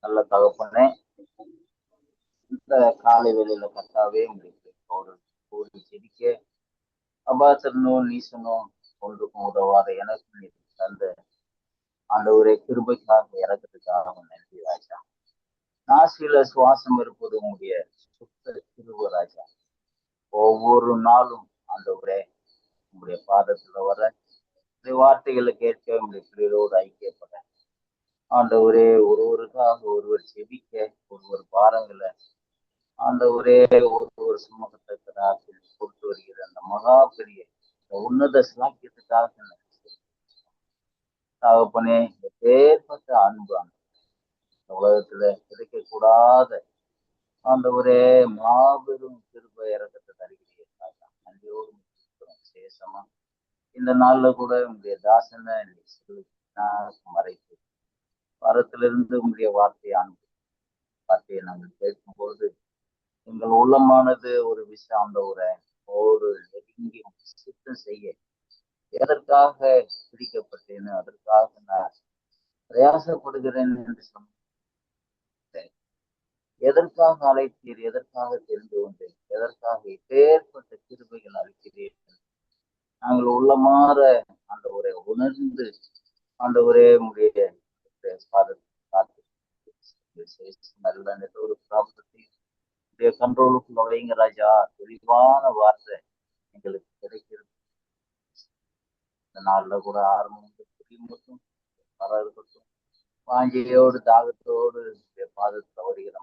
நல்ல தகப்பனே, இந்த காலை வேளையில கர்த்தாவே உங்களுக்கு ஒரு கூடி ஜெபிக்க அபாசரனும் நீசனும் ஒன்றுக்கும் உதவாத எனக்கு நீர் தந்த ஆண்டவரே கிருபைக்காக இறக்கிறதுக்காக நன்றி ராஜா. நாசில சுவாசம் இருப்பது உங்களுடைய சுத்த கிருபை ராஜா. ஒவ்வொரு நாளும் ஆண்டவரே உங்களுடைய பாதத்துல வர வார்த்தைகளை கேட்க உங்களுடைய பிள்ளைகளோடு ஐக்கியப்பட ஆண்டவரே ஒருவருக்காக ஒருவர் செபிக்க ஒருவர் பாரங்களை ஆண்டவரே ஒருவர் சுமக்கத்தக்கதாக கொடுத்து வருகிற அந்த மகா பெரிய உன்னத சாக்கியத்துக்காக தகப்பனே எப்பேற்பட்ட அன்பு அந்த உலகத்துல கிடைக்கக்கூடாத ஆண்டவரே மாபெரும் கிருபை இறக்கத்தை தருகிறீர்கள். நன்றியோடு விசேஷமா இந்த நாள்ல கூட உங்களுடைய தாசனை மறைத்து வாரத்திலிருந்து உங்களுடைய வார்த்தையை நாங்கள் கேட்கும்போது எங்கள் உள்ளமானது ஒரு ஆண்டவரை ஒரு நெருங்கி சித்தம் செய்ய எதற்காக பிடிக்கப்பட்டேன்னு அதற்காக நான் பிரயாசப்படுகிறேன் என்று சொன்னேன். எதற்காக அழைத்தீர், எதற்காக தெரிந்து கொண்டேன், எதற்காக எப்பேற்பட்ட கிருபைகள் அளிக்கிறீர்கள். நாங்கள் உள்ளமாற ஆண்டவரை உணர்ந்து ஆண்டவரே உடைய நல்ல ஒரு ப்ராப்பர்ட்டி கண்ட்ரோலுக்குள்ள வைங்க ராஜா. தெளிவான வார்த்தை எங்களுக்கு கிடைக்கிறது. இந்த நாள்ல கூட ஆரம்பம் வர இருக்கட்டும், வாஞ்சியோடு தாகத்தோடு பாதத்துல வருகிற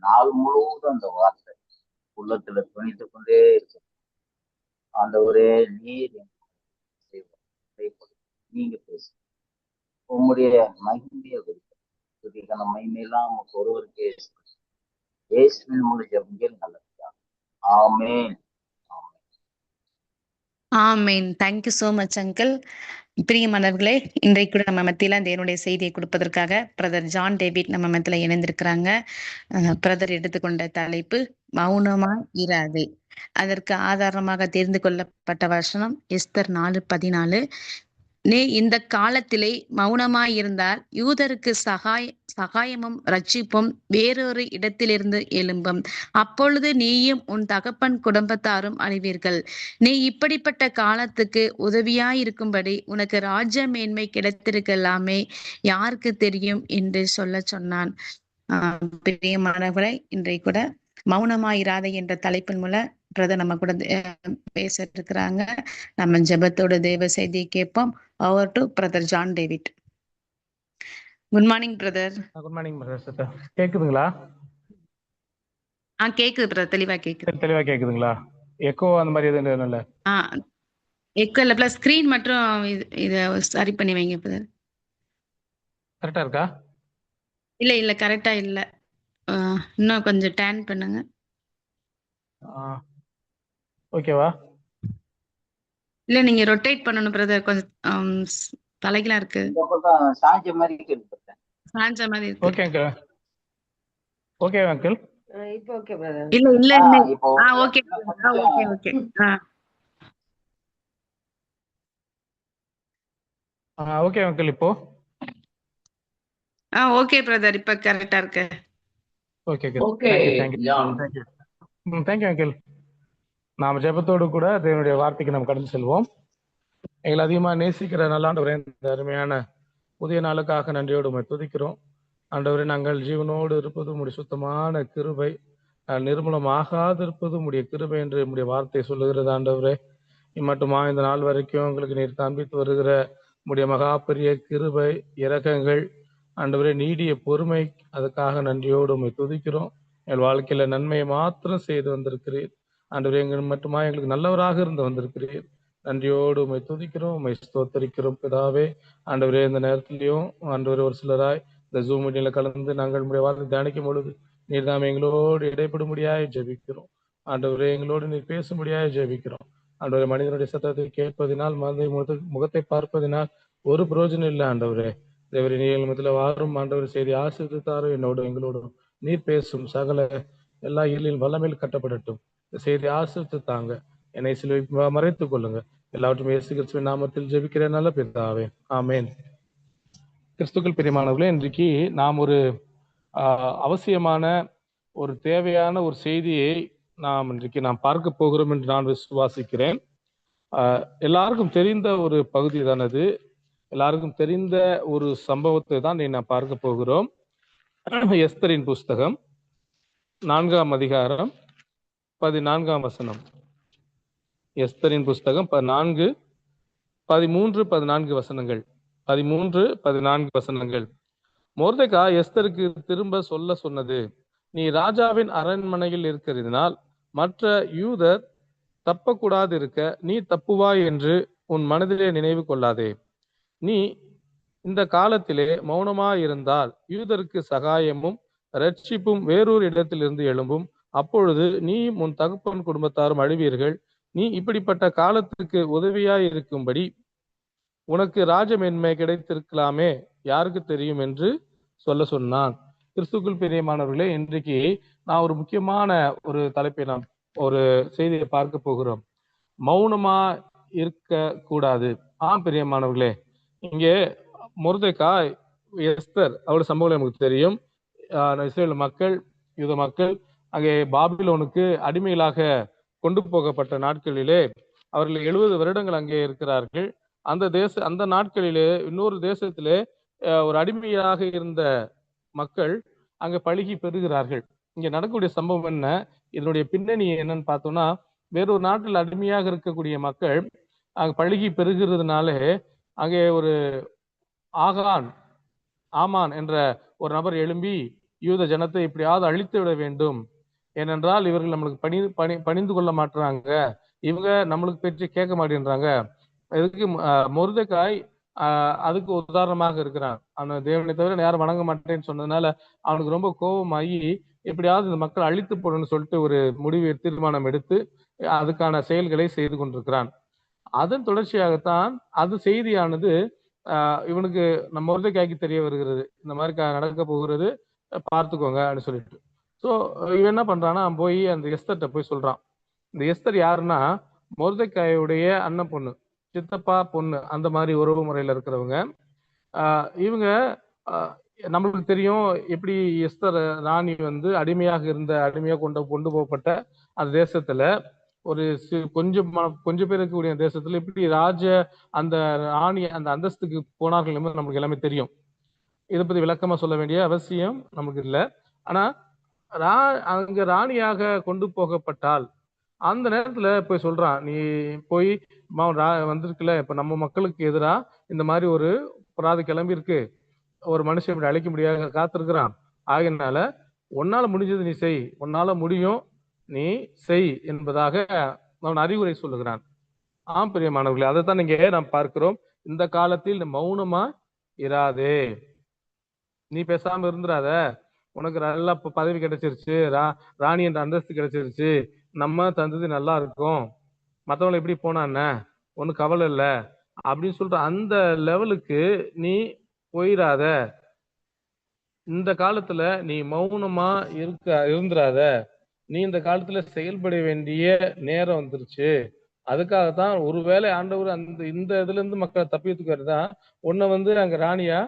நாள் முழுவதும் அந்த வார்த்தை உள்ளத்துல துணித்து கொண்டே இருக்கும். ஆண்டவரே நீர் நீங்க பேசு உங்களுடைய மகிமையை குறித்த மகிமையெல்லாம் நமக்கு ஒருவருக்கே இயேசுவின் மூலம் ஜெபங்கள் நல்லதுதான். ஆமென். ஆமென். Thank you so much uncle. பிரியமானவர்களே, இன்றைக்கு கூட நம்ம மத்தியில தேவனுடைய செய்தியை கொடுப்பதற்காக பிரதர் ஜான் டேவிட் நம்ம மத்தியில இணைந்திருக்கிறாங்க. பிரதர் எடுத்துக்கொண்ட தலைப்பு மௌனமா இராதே. அதற்கு ஆதாரமாக தெரிந்து கொள்ளப்பட்ட வசனம் எஸ்தர் 4:14. நீ இந்த காலத்திலே மௌனமாயிருந்தால் யூதருக்கு சகாயமும் ரட்சிப்பும் வேறொரு இடத்திலிருந்து எழும்பும். அப்பொழுது நீயும் உன் தகப்பன் குடும்பத்தாரும் அழிவீர்கள். நீ இப்படிப்பட்ட காலத்துக்கு உதவியாயிருக்கும்படி உனக்கு ராஜ்ய மேன்மை கிடைத்திருக்கலாமே, யாருக்கு தெரியும் என்று சொன்னான். பிரியமானவரை, இன்றைக்கு கூட மௌனமாயிராதே என்ற தலைப்பின் மூலம் பிரதர் நம்ம கூட பேச இருக்கிறாங்க. நம்ம ஜெபத்தோட தேவ செய்தியை கேட்போம். Over to brother John David. Good morning brother. Good morning brother. கேக்குதுங்களா? கேக்குது பிரதர், தெளிவா கேக்குது. தெளிவா கேக்குதுங்களா? எக்கோ அந்த மாதிரி எதுவும் இல்ல? எக்கோ இல்ல, பிளஸ் ஸ்கிரீன் மட்டும் இத சரி பண்ணி வைங்க பிரதர். கரெக்டா இருக்கா? இல்ல கரெக்டா இல்ல. இன்னும் கொஞ்சம் டேன் பண்ணுங்க. ஓகேவா? இல்ல நீங்க ரொட்டேட் பண்ணனும் பிரதர். கொஞ்சம் தலைகீழா இருக்கு. சாஞ்ச மாதிரி இருக்கு. Okay uncle. Okay uncle. இப்போ ஓகே பிரதர். இல்ல ஓகே ஓகே. Okay uncle. இப்போ ஓகே பிரதர், இப்ப கரெக்டா இருக்கு. Okay thank you uncle. நாம் ஜெபத்தோடு கூட தேவனுடைய வார்த்தைக்கு நாம் கடந்து செல்வோம். எங்களை அதிகமா நேசிக்கிற நல்லாண்டவரே, இந்த அருமையான புதிய நாளுக்காக நன்றியோடு துதிக்கிறோம். ஆண்டவரே, நாங்கள் ஜீவனோடு இருப்பது உடைய சுத்தமான கிருபை, நிர்மூலமாகாது இருப்பது உடைய கிருபை என்று உடைய வார்த்தை சொல்லுகிறது. ஆண்டவரே, இம்மட்டுமா இந்த நாள் வரைக்கும் உங்களுக்கு நீர் காண்பித்து வருகிற உடைய மகா பெரிய கிருபை, இரக்கங்கள், ஆண்டவரே நீடிய பொறுமை, அதுக்காக நன்றியோடு துதிக்கிறோம். எங்கள் வாழ்க்கையில நன்மையை மாத்திரம் செய்து வந்திருக்கிறீர். ஆண்டவரே, எங்கள் மட்டுமா எங்களுக்கு நல்லவராக இருந்து வந்திருக்கிறீர். நன்றியோடு உம்மை துதிக்கிறோம், உம்மை ஸ்தோத்தரிக்கிறோம் பிதாவே. ஆண்டவரே, இந்த நேரத்திலையும் ஆண்டவரே ஒரு சிலராய் இந்த ஜூம் மீட்டிங்ல கலந்து நாங்கள் நம்முடைய வார்த்தை தியானிக்கும் பொழுது நீர் தாம் எங்களோடு இடைப்படும்படியாய் ஜெபிக்கிறோம். ஆண்டவரே, எங்களோடு நீர் பேசும்படியாய் ஜெபிக்கிறோம். ஆண்டவரே, மனிதனுடைய சத்தத்தை கேட்பதினால் முகத்தை பார்ப்பதினால் ஒரு பிரயோஜனம் இல்லை. ஆண்டவரே, தேவரே நீர் மத்தியில் வாரும். ஆண்டவர் செய்தி ஆசீர்வதித்தாரோ என்னோடு எங்களோடும் நீர் பேசும் சகல எல்லா இருளின் வல்லமையில் கட்டப்படட்டும். இந்த செய்தி ஆசீர்வதித்து தாங்க, என்னை சிலுவைக்கு மறைத்துக் கொள்ளுங்க. எல்லாவற்றும் இயேசு கிறிஸ்துவின் நாமத்தில் ஜெபிக்கிறேன் நல்ல பிதாவே, ஆமென். கிறிஸ்துக்கள் பிரியமானவர்களே, இன்றைக்கு நாம் ஒரு அவசியமான ஒரு தேவையான ஒரு செய்தியை இன்றைக்கு நாம் பார்க்க போகிறோம் என்று நான் விசுவாசிக்கிறேன். எல்லாருக்கும் தெரிந்த ஒரு பகுதி தான் அது. எல்லாருக்கும் தெரிந்த ஒரு சம்பவத்தை தான் நாம் பார்க்க போகிறோம். எஸ்தரின் புஸ்தகம் 4ஆம் அதிகாரம் 14ஆம் வசனம். எஸ்தரின் புஸ்தகம் 13, 14 வசனங்கள். 13, 14 வசனங்கள். மொர்தெகாய் எஸ்தருக்கு திரும்ப சொன்னது, நீ ராஜாவின் அரண்மனையில் இருக்கிறதினால் மற்ற யூதர் தப்பக்கூடாது இருக்க நீ தப்புவாய் என்று உன் மனதிலே நினைவு கொள்ளாதே. நீ இந்த காலத்திலே மௌனமாயிருந்தால் யூதருக்கு சகாயமும் ரட்சிப்பும் வேறொரு இடத்திலிருந்து எழும்பும். அப்பொழுது நீ உன் தகப்பன் குடும்பத்தாரும் அழுவீர்கள். நீ இப்படிப்பட்ட காலத்திற்கு உதவியாய் இருக்கும்படி உனக்கு ராஜமேன்மை கிடைத்திருக்கலாமே, யாருக்கு தெரியும் என்று சொன்னான். கிறிஸ்துக்குள் பிரியமானவர்களே, இன்றைக்கு நான் ஒரு முக்கியமான ஒரு தலைப்பை நாம் ஒரு செய்தியை பார்க்க போகிறோம். மௌனமா இருக்க கூடாது. பிரியமானவர்களே, இங்கே மொர்தெகாய் எஸ்தர் அவருடைய சம்பவம் நமக்கு தெரியும். இஸ்ரேல் மக்கள், யூத மக்கள் அங்கே பாபிலோனுக்கு அடிமைகளாக கொண்டு போகப்பட்ட நாட்களிலே அவர்கள் 70 வருடங்கள் அங்கே இருக்கிறார்கள். அந்த நாட்களிலே இன்னொரு தேசத்திலே ஒரு அடிமையாக இருந்த மக்கள் அங்க பழகி பெறுகிறார்கள். இங்க நடக்கக்கூடிய சம்பவம் என்ன, இதனுடைய பின்னணி என்னன்னு பார்த்தோம்னா, வேறொரு நாட்டில் அடிமையாக இருக்கக்கூடிய மக்கள் அங்க பழகி பெறுகிறதுனாலே அங்கே ஒரு ஆமான் என்ற ஒரு நபர் எழும்பி யூத ஜனத்தை இப்படியாவது அழித்து விட வேண்டும், ஏனென்றால் இவர்கள் நம்மளுக்கு பணிந்து கொள்ள மாட்டாங்க, இவங்க நம்மளுக்கு பேச்சு கேட்க மாட்டேன்றாங்க. இதுக்கு மொர்தெகாய் அதுக்கு உதாரணமாக இருக்கிறான். அவன் தேவனை தவிர யாரும் வணங்க மாட்டேன்னு சொன்னதுனால அவனுக்கு ரொம்ப கோபமாகி எப்படியாவது இந்த மக்கள் அழித்து போடணும்னு சொல்லிட்டு ஒரு தீர்மானம் எடுத்து அதுக்கான செயல்களை செய்து கொண்டிருக்கிறான். அதன் தொடர்ச்சியாகத்தான் அது செய்தியானது இவனுக்கு நம்ம மொர்தெகாய்க்கு தெரிய வருகிறது, இந்த மாதிரி நடக்க போகிறது, பார்த்துக்கோங்க அப்படின்னு சொல்லிட்டு. ஸோ இவன் என்ன பண்றான்னா, போய் அந்த எஸ்தர்கிட்ட போய் சொல்றான். இந்த எஸ்தர் யாருன்னா மொர்தெகாயுடைய அண்ணன் பொண்ணு, சித்தப்பா பொண்ணு, அந்த மாதிரி உறவு முறையில இருக்கிறவங்க. இவங்க நம்மளுக்கு தெரியும் எப்படி எஸ்தர் ராணி அடிமையாக கொண்டு போகப்பட்ட அந்த தேசத்துல ஒரு கொஞ்சம் பேர் இருக்கக்கூடிய தேசத்துல இப்படி அந்த ராணி அந்த அந்தஸ்துக்கு போனார்கள் என்பது நமக்கு எல்லாமே தெரியும். இதை பத்தி விளக்கமா சொல்ல வேண்டிய அவசியம் நமக்கு இல்லை. ஆனா அங்க ராணியாக கொண்டு போகப்பட்டால் அந்த நேரத்துல போய் சொல்றான், நீ போய் வந்திருக்குல்ல, இப்ப நம்ம மக்களுக்கு எதிரா இந்த மாதிரி ஒரு புறாது கிளம்பி இருக்கு, ஒரு மனுஷன் இப்படி அழைக்க முடியாத காத்திருக்கிறான், ஆகினால உன்னால முடிஞ்சது நீ செய், உன்னால முடியும் நீ செய் என்பதாக அவன் அறிவுரை சொல்லுகிறான். பிரியமானவர்களே, அதைத்தான் இங்கே நாம் பார்க்கிறோம். இந்த காலத்தில் மௌனமா இராதே, நீ பேசாம இருந்துராத, உனக்கு நல்லா பதவி கிடைச்சிருச்சு, ராணி என்ற அந்தஸ்து கிடைச்சிருச்சு, நம்ம தந்தது நல்லா இருக்கும், மற்றவங்களை எப்படி போனான்ன ஒன்னும் கவலை இல்லை அப்படின்னு சொல்ற அந்த லெவலுக்கு நீ போயிடாத. இந்த காலத்துல நீ மௌனமா இருந்துராத, நீ இந்த காலத்துல செயல்பட வேண்டிய நேரம் வந்துருச்சு. அதுக்காகத்தான் ஒருவேளை ஆண்டவர் இந்த இதுல இருந்து மக்களை தப்பித்துக்கிறதுதான் உன்னை அங்க ராணியா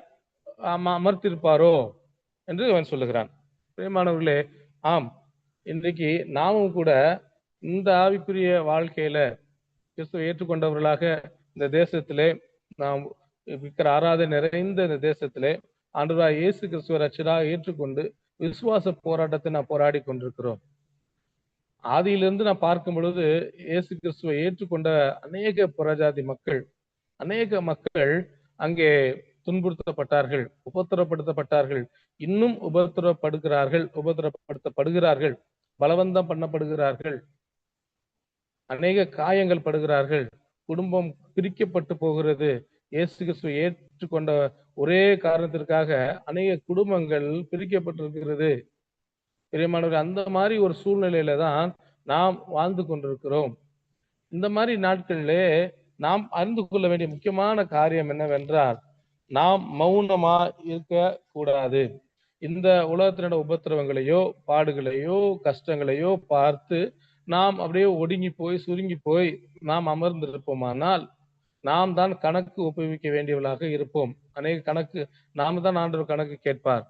அமர்த்திருப்பாரோ என்று அவன் சொல்லுகிறான். பிரியமானவர்களே, இன்றைக்கு நாமும் கூட இந்த ஆவிக்குரிய வாழ்க்கையில கிறிஸ்துவை ஏற்றுக்கொண்டவர்களாக இந்த தேசத்திலே நாம் இருக்கிற ஆராதனை நிறைந்த இந்த தேசத்திலே ஆண்டவராகிய இயேசு கிறிஸ்துவ ரட்சகராக ஏற்றுக்கொண்டு விசுவாச போராட்டத்தை நாம் போராடி கொண்டிருக்கிறோம். ஆதியிலிருந்து நான் பார்க்கும் பொழுது இயேசு கிறிஸ்துவை ஏற்றுக்கொண்ட அநேக புறஜாதி மக்கள், அநேக மக்கள் அங்கே துன்புறுத்தப்பட்டார்கள், உபத்திரப்படுத்தப்பட்டார்கள், இன்னும் உபத்திரப்படுத்தப்படுகிறார்கள், பலவந்தம் பண்ணப்படுகிறார்கள், அநேக காயங்கள் படுகிறார்கள், குடும்பம் பிரிக்கப்பட்டு போகிறது. இயேசு கிறிஸ்துவை ஏற்றுக்கொண்ட ஒரே காரணத்திற்காக அநேக குடும்பங்கள் பிரிக்கப்பட்டிருக்கிறது. பிரியமானவர்கள், அந்த மாதிரி ஒரு சூழ்நிலையில தான் நாம் வாழ்ந்து கொண்டிருக்கிறோம். இந்த மாதிரி நாட்களிலே நாம் அறிந்து கொள்ள வேண்டிய முக்கியமான காரியம் என்னவென்றால், நாம் மௌனமா இருக்க கூடாது. இந்த உலகத்தினோட உபத்திரவங்களையோ பாடுகளையோ கஷ்டங்களையோ பார்த்து நாம் அப்படியே ஒடுங்கி போய் சுருங்கி போய் நாம் அமர்ந்திருப்போமானால் நாம் தான் கணக்கு ஒப்புவிக்க வேண்டியவர்களாக இருப்போம். அநேக கணக்கு நாம தான் ஆண்டவர் கணக்கு கேட்பார்.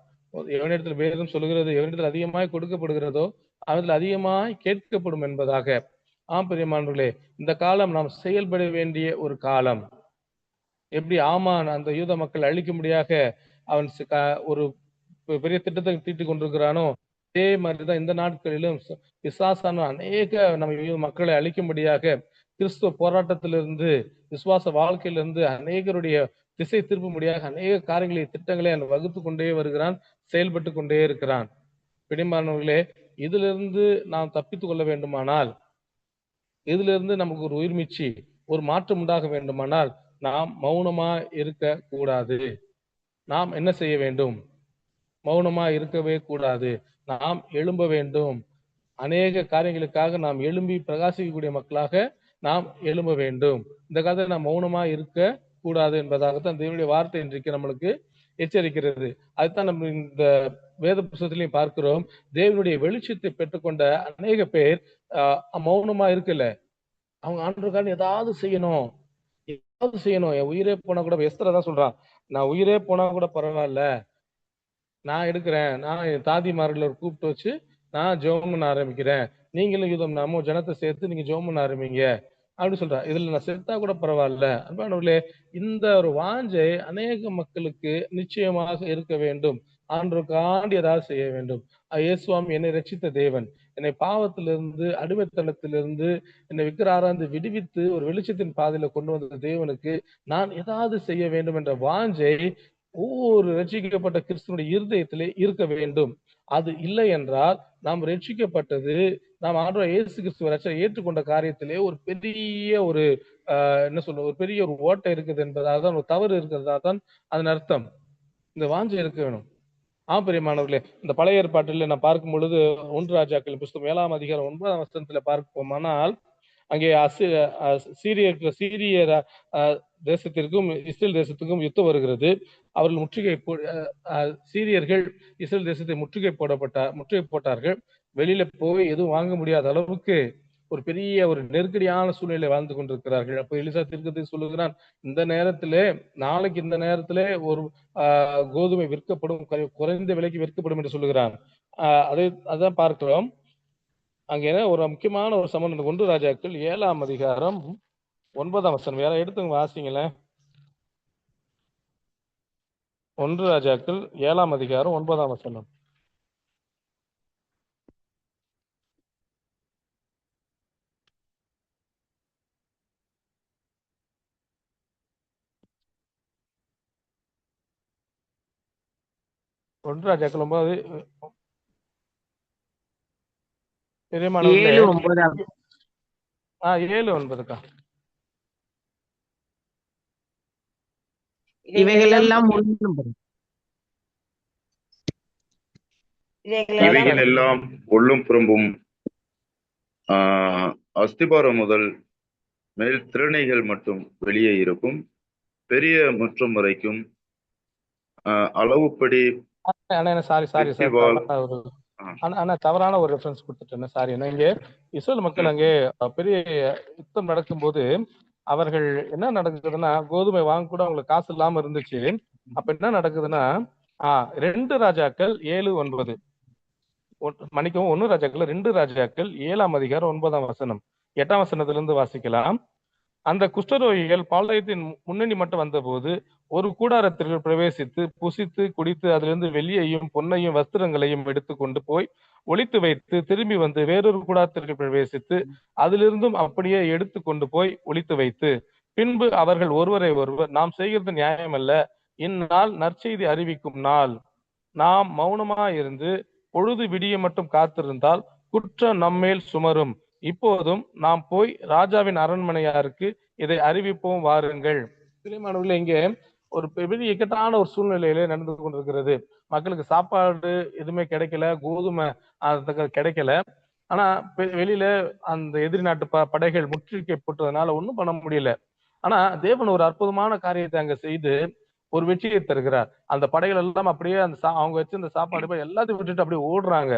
எவனிடத்தில் வேதம் சொல்லுகிறது, எவனிடத்தில் அதிகமாய் கொடுக்கப்படுகிறதோ அவனிடத்தில் அதிகமாய் கேட்கப்படும் என்பதாக. பிரியமானவர்களே, இந்த காலம் நாம் செயல்பட வேண்டிய ஒரு காலம். எப்படி ஆமான் அந்த யூத மக்கள் அழிக்கும்படியாக அவன் ஒரு பெரிய திட்டத்தை தீட்டிக் கொண்டிருக்கிறானோ, அதே மாதிரிதான் இந்த நாட்களிலும் பிசாசான அநேக நம்ம மக்களை அழிக்கும்படியாக கிறிஸ்துவ போராட்டத்திலிருந்து, விசுவாச வாழ்க்கையிலிருந்து அநேகருடைய திசை திருப்பும்படியாக அநேக காரியங்களை, திட்டங்களை அவன் வகுத்து கொண்டே வருகிறான், செயல்பட்டு கொண்டே இருக்கிறான். பிடிமானவர்களே, இதிலிருந்து நாம் தப்பித்துக் கொள்ள வேண்டுமானால், இதிலிருந்து நமக்கு ஒரு உயிர்மீச்சி, ஒரு மாற்றம் உண்டாக வேண்டுமானால் நாம் மௌனமா இருக்க கூடாது. நாம் என்ன செய்ய வேண்டும்? மௌனமா இருக்கவே கூடாது. நாம் எழும்ப வேண்டும். அநேக காரியங்களுக்காக நாம் எழும்பி பிரகாசிக்கக்கூடிய மக்களாக நாம் எழும்ப வேண்டும். இந்த காலத்தில் நாம் மௌனமா இருக்க கூடாது என்பதாகத்தான் தேவனுடைய வார்த்தை இன்றைக்கு நம்மளுக்கு எச்சரிக்கிறது. அதுதான் நம்ம இந்த வேத புத்தகத்திலையும் பார்க்கிறோம். தேவனுடைய வெளிச்சத்தை பெற்றுக்கொண்ட அநேக பேர் மௌனமா இருக்கல. அவங்க ஆண்டவருக்காக ஏதாவது செய்யணும், ஏதாவது செய்யணும். என் உயிரே போனா கூட, எஸ்தர் தான் சொல்றான், நான் உயிரே போனா கூட பரவாயில்ல, நான் எடுக்கிறேன், நான் என் தாதிமார்களை கூப்பிட்டு வச்சு நான் ஜெபம் பண்ண ஆரம்பிக்கிறேன், நீங்களும் யூதம் நாமும் ஜனத்தை சேர்த்து நீங்க ஜெபம் பண்ண ஆரம்பிங்க அப்படின்னு சொல்றேன். இதுல நான் செத்தா கூட பரவாயில்ல. அன்பானவர்களே, இந்த ஒரு வாஞ்சை அநேக மக்களுக்கு நிச்சயமாக இருக்க வேண்டும். ஆண்டவருக்காண்டி ஏதாவது செய்ய வேண்டும். இயேசுவாமி என்னை ரட்சித்த தேவன், என்னை பாவத்திலிருந்து, அடிமைத்தனத்திலிருந்து என்னை விக்கிராராய்ந்து விடுவித்து ஒரு வெளிச்சத்தின் பாதையில கொண்டு வந்த தேவனுக்கு நான் ஏதாவது செய்ய வேண்டும் என்ற வாஞ்சை ஒவ்வொரு ரட்சிக்கப்பட்ட கிறிஸ்துவனுடைய இருதயத்திலே இருக்க வேண்டும். அது இல்லை என்றால் நாம் ரட்சிக்கப்பட்டது, நாம் ஆண்டவர் இயேசு கிறிஸ்துவ ரட்சகரை ஏற்றுக்கொண்ட காரியத்திலே ஒரு பெரிய ஒரு என்ன சொல்ற, ஒரு பெரிய ஒரு ஓட்டை இருக்குது என்பதாக தான், ஒரு தவறு இருக்கிறதா தான் அதன் அர்த்தம். இந்த வாஞ்சை இருக்க வேணும். பிரியமானவர்களே, இந்த பழைய ஏற்பாட்டில் நான் பார்க்கும் பொழுது 1 ராஜாக்கள் புஸ்தகம் 7ஆம் அதிகாரம் 9ஆம் வசனத்துல பார்ப்போமானால், அங்கே சீரிய தேசத்திற்கும் இஸ்ரேல் தேசத்துக்கும் யுத்தம் வருகிறது. அவர்கள் சீரியர்கள் இஸ்ரேல் தேசத்தை முற்றுகை போட்டார்கள். வெளியில போய் எதுவும் வாங்க முடியாத அளவுக்கு ஒரு பெரிய ஒரு நெருக்கடியான சூழ்நிலை வாழ்ந்து கொண்டிருக்கிறார்கள். அப்ப எலிசா தீர்க்கதரிசி சொல்லுகிறான், இந்த நேரத்திலே, நாளைக்கு இந்த நேரத்திலே ஒரு கோதுமை விற்கப்படும், குறைந்த விலைக்கு விற்கப்படும் என்று சொல்லுகிறான். அதான் பார்க்கிறோம். அங்க ஒரு முக்கியமான ஒரு சம்பந்தம். 1 ராஜாக்கள் 7ஆம் அதிகாரம் 9ஆம் வசனம். வேற எடுத்து வாசிங்களேன். 1 ராஜாக்கள் 7ஆம் அதிகாரம் 9ஆம் வசனம். ஒன்று ராஜாக்கள் 9 7:9. இவைகளெல்லாம் உள்ளும் புறம்பும் அஸ்திபாரம் முதல் மேல் திறனைகள் மட்டும் வெளியே இருக்கும், பெரிய முற்றம் வரைக்கும் அளவுப்படி. தவறான ஒரு ரெஃபரன்ஸ் கொடுத்துட்டேன், சாரி. இங்க இஸ்ரேல் மக்கள் அங்கே பெரிய யுத்தம் நடக்கும்போது அவர்கள் என்ன நடக்குதுன்னா, கோதுமை வாங்க கூட அவங்களுக்கு காசு இல்லாம இருந்துச்சு. அப்ப என்ன நடக்குதுன்னா, 2 ராஜாக்கள் 7:9, மன்னிக்கவும் 1 ராஜாக்கள் 2 ராஜாக்கள் 7ஆம் அதிகாரம் 9ஆம் வசனம். 8ஆம் வசனத்திலிருந்து வாசிக்கலாம். அந்த குஷ்டரோகிகள் பாளையத்தின் முன்னணி மட்டும் வந்தபோது ஒரு கூடாரத்திற்கு பிரவேசித்து புசித்து குடித்து அதிலிருந்து வெள்ளியையும் பொன்னையும் வஸ்திரங்களையும் எடுத்துக்கொண்டு போய் ஒளித்து வைத்து திரும்பி வந்து வேறொரு கூடாரத்திற்கு பிரவேசித்து அதிலிருந்தும் அப்படியே எடுத்து கொண்டு போய் ஒளித்து வைத்து பின்பு அவர்கள் ஒருவரை ஒருவர், நாம் செய்கிறது நியாயமல்ல, இந்நாள் நற்செய்தி அறிவிக்கும் நாள், நாம் மௌனமா இருந்து பொழுது விடிய மட்டும் காத்திருந்தால் குற்றம் நம்மேல் சுமரும். இப்போதும் நாம் போய் ராஜாவின் அரண்மனையாருக்கு இதை அறிவிப்போம், வாருங்கள். பிரியமானவர்களே, இங்கே ஒரு பெரிய இக்கட்டான ஒரு சூழ்நிலையிலே நடந்து கொண்டிருக்கிறது. மக்களுக்கு சாப்பாடு எதுவுமே கிடைக்கல, கோதுமை கிடைக்கல. ஆனா வெளியில அந்த எதிரி நாட்டு படைகள் முற்றுகை போட்டதுனால ஒண்ணும் பண்ண முடியல. ஆனா தேவன் ஒரு அற்புதமான காரியத்தை அங்க செய்து ஒரு வெற்றியை தருகிறார். அந்த படைகள் எல்லாம் அப்படியே அந்த அவங்க வச்சு அந்த சாப்பாடு எல்லாத்தையும் விட்டுட்டு அப்படியே ஓடுறாங்க.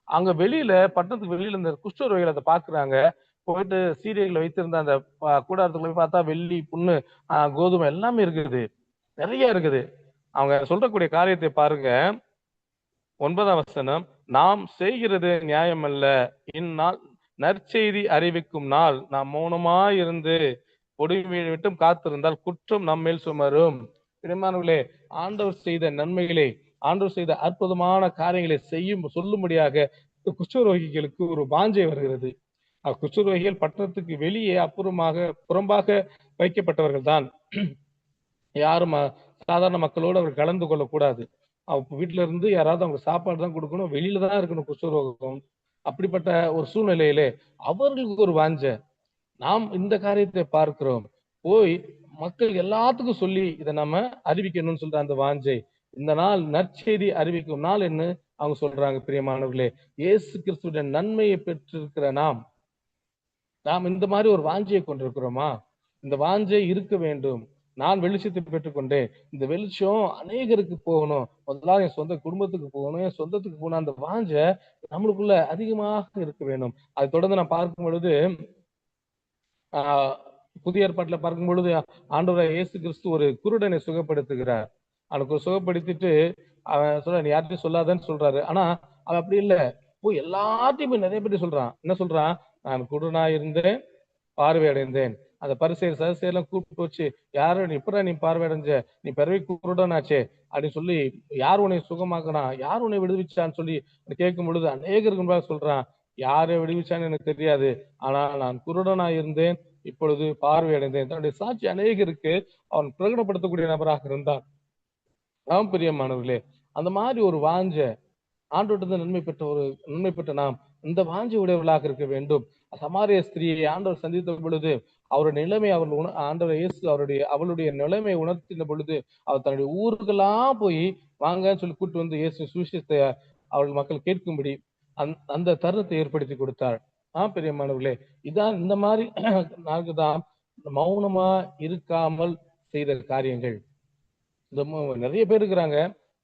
அங்க வெளியில, பட்டணத்துக்கு வெளியில இந்த குஷ்டரோகிகள் அதை பாக்குறாங்க. போயிட்டு சீரியல்களை வைத்திருந்த அந்த கூடாரத்துக்குள்ள போய் பார்த்தா வெள்ளி, புண்ணு, கோதுமை எல்லாமே இருக்குது, நிறைய இருக்குது. அவங்க சொல்றக்கூடிய காரியத்தை பாருங்க. 9ஆம் வசனம், நாம் செய்கிறது நியாயம் அல்ல, இந்நாள் நற்செய்தி அறிவிக்கும் நாள், நாம் மௌனமாயிருந்து பொறுமையை விட்டும் காத்திருந்தால் குற்றம் நம்மேல் சுமரும். பிரியமானவர்களே, ஆண்டவர் செய்த நன்மைகளை, ஆண்டவர் செய்த அற்புதமான காரியங்களை சொல்லும்படியாக குஷ்டரோகிகளுக்கு ஒரு வாஞ்சை வருகிறது. குஷ்டரோகிகள் பட்டணத்துக்கு வெளியே புறம்பாக வைக்கப்பட்டவர்கள் தான். யாரும் சாதாரண மக்களோடு அவர் கலந்து கொள்ளக்கூடாது. வீட்டுல இருந்து யாராவது அவங்க சாப்பாடு தான் கொடுக்கணும், வெளியில தான் இருக்கணும் குஷ்டரோகம். அப்படிப்பட்ட ஒரு சூழ்நிலையிலே அவர்களுக்கு ஒரு வாஞ்ச. நாம் இந்த காரியத்தை பார்க்கிறோம், போய் மக்கள் எல்லாத்துக்கும் சொல்லி இதை நம்ம அறிவிக்கணும்னு சொல்ற அந்த வாஞ்சை. இந்த நாள் நற்செய்தி அறிவிக்கும் நாள் என்ன அவங்க சொல்றாங்க. பிரியமானவர்களே, இயேசு கிறிஸ்துடைய நன்மையை பெற்றிருக்கிற நாம் இந்த மாதிரி ஒரு வாஞ்சையை கொண்டிருக்கிறோமா? இந்த வாஞ்சை இருக்க வேண்டும். நான் வெளிச்சத்தை பெற்றுக்கொண்டேன், இந்த வெளிச்சம் அநேகருக்கு போகணும், முதலாவது என் சொந்த குடும்பத்துக்கு போகணும், என் சொந்தத்துக்கு போகணும். அந்த வாஞ்சை நம்மளுக்குள்ள அதிகமாக இருக்க வேண்டும். அதை தொடர்ந்து நான் பார்க்கும் பொழுது புதிய ஏற்பாட்டுல பார்க்கும் பொழுது ஆண்டவர் இயேசு கிறிஸ்து ஒரு குருடனை சுகப்படுத்துகிறார். அவனுக்கு சுகப்படுத்திட்டு அவன் சொல்ற, நீ யார்கிட்டையும் சொல்லாதன்னு சொல்றாரு. ஆனா அவன் அப்படி இல்லை, போய் எல்லாத்தையும் போய் நிறைய பேர் சொல்றான். என்ன சொல்றான்? நான் குருடனா இருந்தேன், பார்வை அடைந்தேன். அந்த பரிசேயர் சதுசேயர்லாம் கூப்பிட்டு வச்சு, யாரும் நீ இப்ப நீ பார்வை அடைஞ்ச, நீ பிறவி குருடனாச்சே அப்படின்னு சொல்லி, யார் உன்னை சுகமாக்கனா, யார் உன்னை விடுவிச்சான்னு சொல்லி கேட்கும் பொழுது அநேகருக்கு முன்பாக சொல்றான், யாரை விடுவிச்சான்னு எனக்கு தெரியாது, ஆனா நான் குருடனா இருந்தேன், இப்பொழுது பார்வை அடைந்தேன். தன்னுடைய சாட்சி அநேகருக்கு அவன் பிரகடனப்படுத்தக்கூடிய நபராக இருந்தான். பிரியமானவர்களே, அந்த மாதிரி ஒரு வாஞ்ச ஆண்டோட்டு நன்மை பெற்ற நாம் இந்த வாஞ்சி உடையவர்களாக இருக்க வேண்டும். சமாரிய ஸ்திரியை ஆண்டவர் சந்தித்த பொழுது அவருடைய நிலைமை ஆண்டவர் இயேசு அவளுடைய நிலைமை உணர்த்தின பொழுது அவர் தன்னுடைய ஊருக்கெல்லாம் போய் வாங்கன்னு சொல்லி கூட்டு வந்து இயேசு சுவிசேஷத்தை அவர்கள் மக்கள் கேட்கும்படி அந்த தருணத்தை ஏற்படுத்தி கொடுத்தார். பெரியமானவர்களே, இதான் இந்த மாதிரி நான்குதான் மௌனமா இருக்காமல் செய்த காரியங்கள். இந்த நிறைய பேர் இருக்கிறாங்க.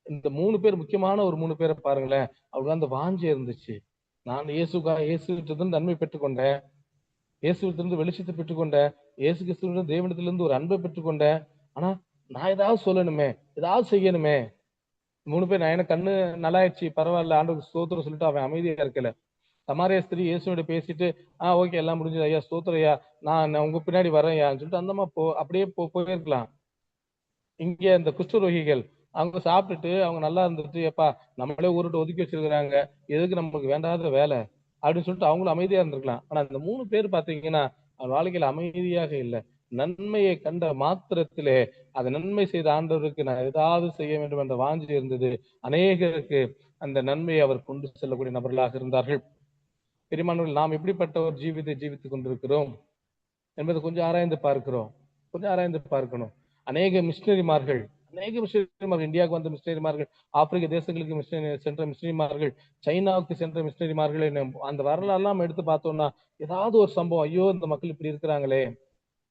இந்த 3 பேர், முக்கியமான ஒரு 3 பேரை பாருங்களேன். அவருக்கு அந்த வாஞ்சை இருந்துச்சு. நான் இயேசுவிட்டிருந்து நன்மை பெற்றுக்கொண்டேன், இயேசுவிட்டிருந்து வெளிச்சத்தை பெற்றுக்கொண்டேன், இயேசு கிறிஸ்துவின் தேவனிடத்திலிருந்து ஒரு அன்பை பெற்றுக்கொண்டேன். ஆனா நான் ஏதாவது சொல்லணுமே, ஏதாவது செய்யணுமே. 3 பேர், நான் எனக்கு கண்ணு நல்லாயிடுச்சு, பரவாயில்ல, ஆண்டவருக்கு ஸ்தோத்திரம் சொல்லிட்டு அவன் அமைதியா இருக்கல. சமாரிய ஸ்திரீ இயேசுவோட பேசிட்டு, ஓகே எல்லாம் முடிஞ்சது ஐயா, ஸ்தோத்திரம் ஐயா, நான் உங்க பின்னாடி வரேன் ஐயான்னு சொல்லிட்டு அந்தமா அப்படியே போயிருக்கலாம். இங்க இந்த குஷ்டரோகிகள் அவங்க சாப்பிட்டுட்டு அவங்க நல்லா இருந்துட்டு, எப்பா நம்மளே ஊருட்டு ஒதுக்கி வச்சிருக்கிறாங்க, எதுக்கு நம்மளுக்கு வேண்டாத வேலை அப்படின்னு சொல்லிட்டு அவங்களும் அமைதியா இருந்திருக்கலாம். ஆனா இந்த 3 பேர் பாத்தீங்கன்னா அவன் வாழ்க்கையில அமைதியாக இல்லை. நன்மையை கண்ட மாத்திரத்திலே அதை நன்மை செய்த ஆண்டவருக்கு நான் ஏதாவது செய்ய வேண்டும் என்ற வாஞ்சி இருந்தது. அநேகருக்கு அந்த நன்மையை அவர் கொண்டு செல்லக்கூடிய நபர்களாக இருந்தார்கள். பெருமானவர்கள், நாம் எப்படிப்பட்ட ஒரு ஜீவித்தை ஜீவித்துக் கொண்டிருக்கிறோம் என்பதை கொஞ்சம் ஆராய்ந்து பார்க்கணும். அநேக மிஷினரிமார்கள் இந்தியாவுக்கு வந்த மிஷினரிமார்கள், ஆப்பிரிக்க தேசங்களுக்கு சென்ற மிஷினரிமார்கள், சைனாவுக்கு சென்ற மிஷினரிமார்கள், அந்த வரலாறுலாம் எடுத்து பார்த்தோம்னா ஏதாவது ஒரு சம்பவம், ஐயோ இந்த மக்கள் இப்படி இருக்கிறாங்களே,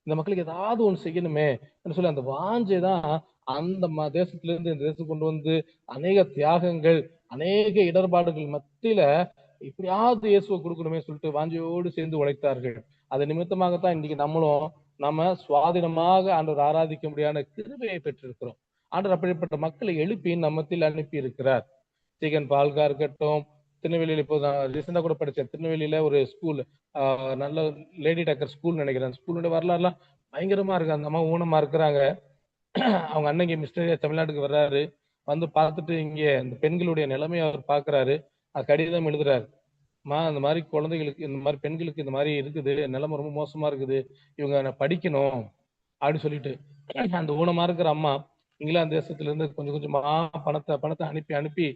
இந்த மக்களுக்கு ஏதாவது ஒண்ணு செய்யணுமே சொல்லி அந்த வாஞ்சை தான் அந்த தேசத்துல இருந்து இந்த தேசத்துக்கு கொண்டு வந்து அநேக தியாகங்கள், அநேக இடர்பாடுகள் மத்தியில இப்படியாவது இயேசுவை கொடுக்கணுமே சொல்லிட்டு வாஞ்சையோடு சேர்ந்து உழைத்தார்கள். அது நிமித்தமாகத்தான் இன்னைக்கு நம்ம சுவாதீனமாக ஆண்டவர் ஆராதிக்க முடியாத கிருபையை பெற்றிருக்கிறோம். ஆண்டவர் அப்படிப்பட்ட மக்களை எழுப்பி நம்மத்தில் அனுப்பி இருக்கிறார். சீகன் பால்கா இருக்கட்டும், திருநெல்வேலியில இப்போ ரீசெண்டா கூட படிச்சேன், திருநெல்வேலியில ஒரு ஸ்கூல், நல்ல லேடி டாக்டர் ஸ்கூல் நினைக்கிறேன். ஸ்கூலோட வரலாறுலாம் பயங்கரமா இருக்கு. அந்த அம்மா ஊனமா இருக்கிறாங்க. அவங்க அண்ணன் இங்க மிஸ்டரியா தமிழ்நாட்டுக்கு வர்றாரு, வந்து பார்த்துட்டு இங்க இந்த பெண்களுடைய நிலைமையை அவர் பாக்குறாரு, கடிதம் எழுதுறாரு. இந்த மாதிரி குழந்தைகளுக்கு, இந்த மாதிரி பெண்களுக்கு இந்த மாதிரி இருக்குது, நிலைமை ரொம்ப மோசமா இருக்குது, இவங்க படிக்கணும் அப்படின்னு சொல்லிட்டு அந்த ஊனமா இருக்கிற அம்மா இங்கிலாந்து தேசத்துல இருந்து கொஞ்சமா பணத்தை அனுப்பி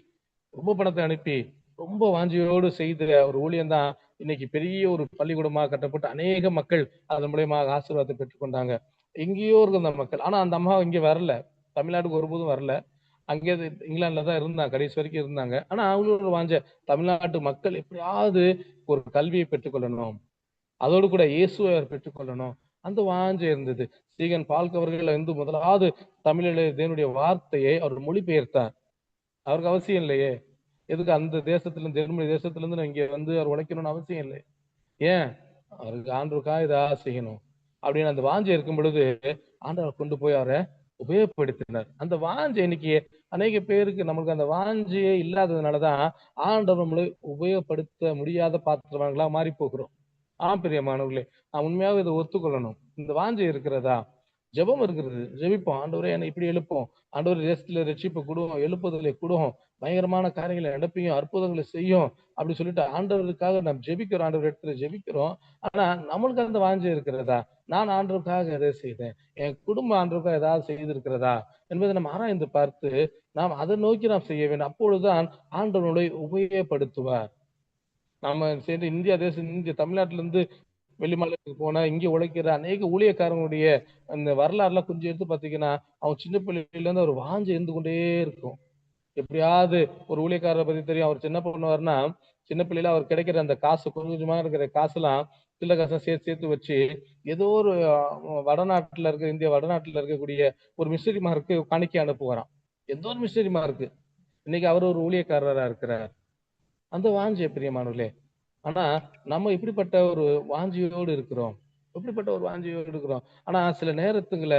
ரொம்ப பணத்தை அனுப்பி ரொம்ப வாஞ்சியோடு செய்த ஒரு ஊழியம் தான் இன்னைக்கு பெரிய ஒரு பள்ளிக்கூடமாக கட்டப்பட்டு அநேக மக்கள் அதன் மூலியமாக ஆசீர்வாதத்தை பெற்றுக்கொண்டாங்க. எங்கேயோ இருக்கு அந்த மக்கள். ஆனா அந்த அம்மா இங்க வரல, தமிழ்நாட்டுக்கு ஒருபோதும் வரல, அங்கே இங்கிலாந்துல தான் இருந்தாங்க, கடைசி வரைக்கும் இருந்தாங்க. ஆனா அவங்களோட வாஞ்ச தமிழ்நாட்டு மக்கள் எப்படியாவது ஒரு கல்வியை பெற்றுக்கொள்ளணும், அதோடு கூட இயேசுவை பெற்றுக்கொள்ளணும், அந்த வாஞ்சை இருந்தது. சீகன் பால்க் அவர்கள் வந்து முதலாவது தமிழில் தேவனுடைய வார்த்தையை அவர் மொழிபெயர்த்தார். அவருக்கு அவசியம் இல்லையே, எதுக்கு அந்த தேசத்துல இருந்து, ஜெர்மனி தேசத்துல இருந்து இங்க வந்து அவர் உழைக்கணும்னு அவசியம் இல்லை. ஏன்? அவருக்கு ஆண்டவருக்காக ஏதாவது செய்யணும் அப்படின்னு அந்த வாஞ்சை இருக்கும் பொழுது ஆண்டவர் கொண்டு போய் அவரை உபயோகப்படுத்தினார். அந்த வாஞ்சை இன்னைக்கு அநேக பேருக்கு நமக்கு அந்த வாஞ்சையே இல்லாததுனாலதான் ஆண்டவர் நம்மளை உபயோகப்படுத்த முடியாத பாத்திரங்களா மாறி போகிறோம். பிரியமானவர்களே, நான் உண்மையாக இதை ஒத்துக்கொள்ளணும். இந்த வாஞ்சை இருக்கிறதா? ஜெபம் இருக்கிறது, ஜெபிப்போம். ஆண்டவரே என்னை இப்படி எழுப்போம், ஆண்டவர் தேசத்துல ரட்சிப்பு கொடுவோம், எழுப்புதலை கொடுவோம், பயங்கரமான காரியங்களை நடப்பியும் அற்புதங்களை செய்யும் அப்படி சொல்லிட்டு ஆண்டவருக்காக நாம் ஜெபிக்கிறோம், ஆண்டவர் இடத்துல ஜெபிக்கிறோம். ஆனா நம்மளுக்கு அந்த வாஞ்சை இருக்கிறதா? நான் ஆண்டவருக்காக எதை செய்தேன், என் குடும்ப ஆண்டவருக்காக ஏதாவது செய்திருக்கிறதா என்பதை நம்ம ஆராய்ந்து பார்த்து நாம் அதை நோக்கி நாம் செய்ய வேண்டும். அப்பொழுதுதான் ஆண்டவனுடைய உபயோகப்படுத்துவார். நம்ம சேர்ந்து இந்தியா தேசம், இந்திய தமிழ்நாட்டில இருந்து வெளிமாநிலத்துக்கு போனா இங்க உழைக்கிற அநேக ஊழியக்காரங்களுடைய அந்த வரலாறுலாம் கொஞ்சம் எடுத்து பாத்தீங்கன்னா, அவன் சின்ன பிள்ளையில இருந்து ஒரு வாஞ்சை இருந்து கொண்டே இருக்கும். எப்படியாவது ஒரு ஊழியக்காரரை பத்தி தெரியும். அவர் சின்ன பண்ணுவாருன்னா, சின்ன பிள்ளையில அவர் கிடைக்கிற அந்த காசு, கொஞ்சம் கொஞ்சமா இருக்கிற காசுலாம் சில்ல காசை சேர்த்து வச்சு ஏதோ ஒரு வடநாட்டுல இருக்க, இந்திய வடநாட்டுல இருக்கக்கூடிய ஒரு மிஷனரிமாருக்கு காணிக்கை அனுப்புவாராம். எந்த ஒரு மிஷனரிமாருக்கு. இன்னைக்கு அவர் ஒரு ஊழியக்காரரா இருக்கிறார். அந்த வாஞ்சை பிரியமானவர்களே. ஆனா நம்ம இப்படிப்பட்ட ஒரு வாஞ்சியோடு இருக்கிறோம், ஆனா சில நேரத்துக்குள்ள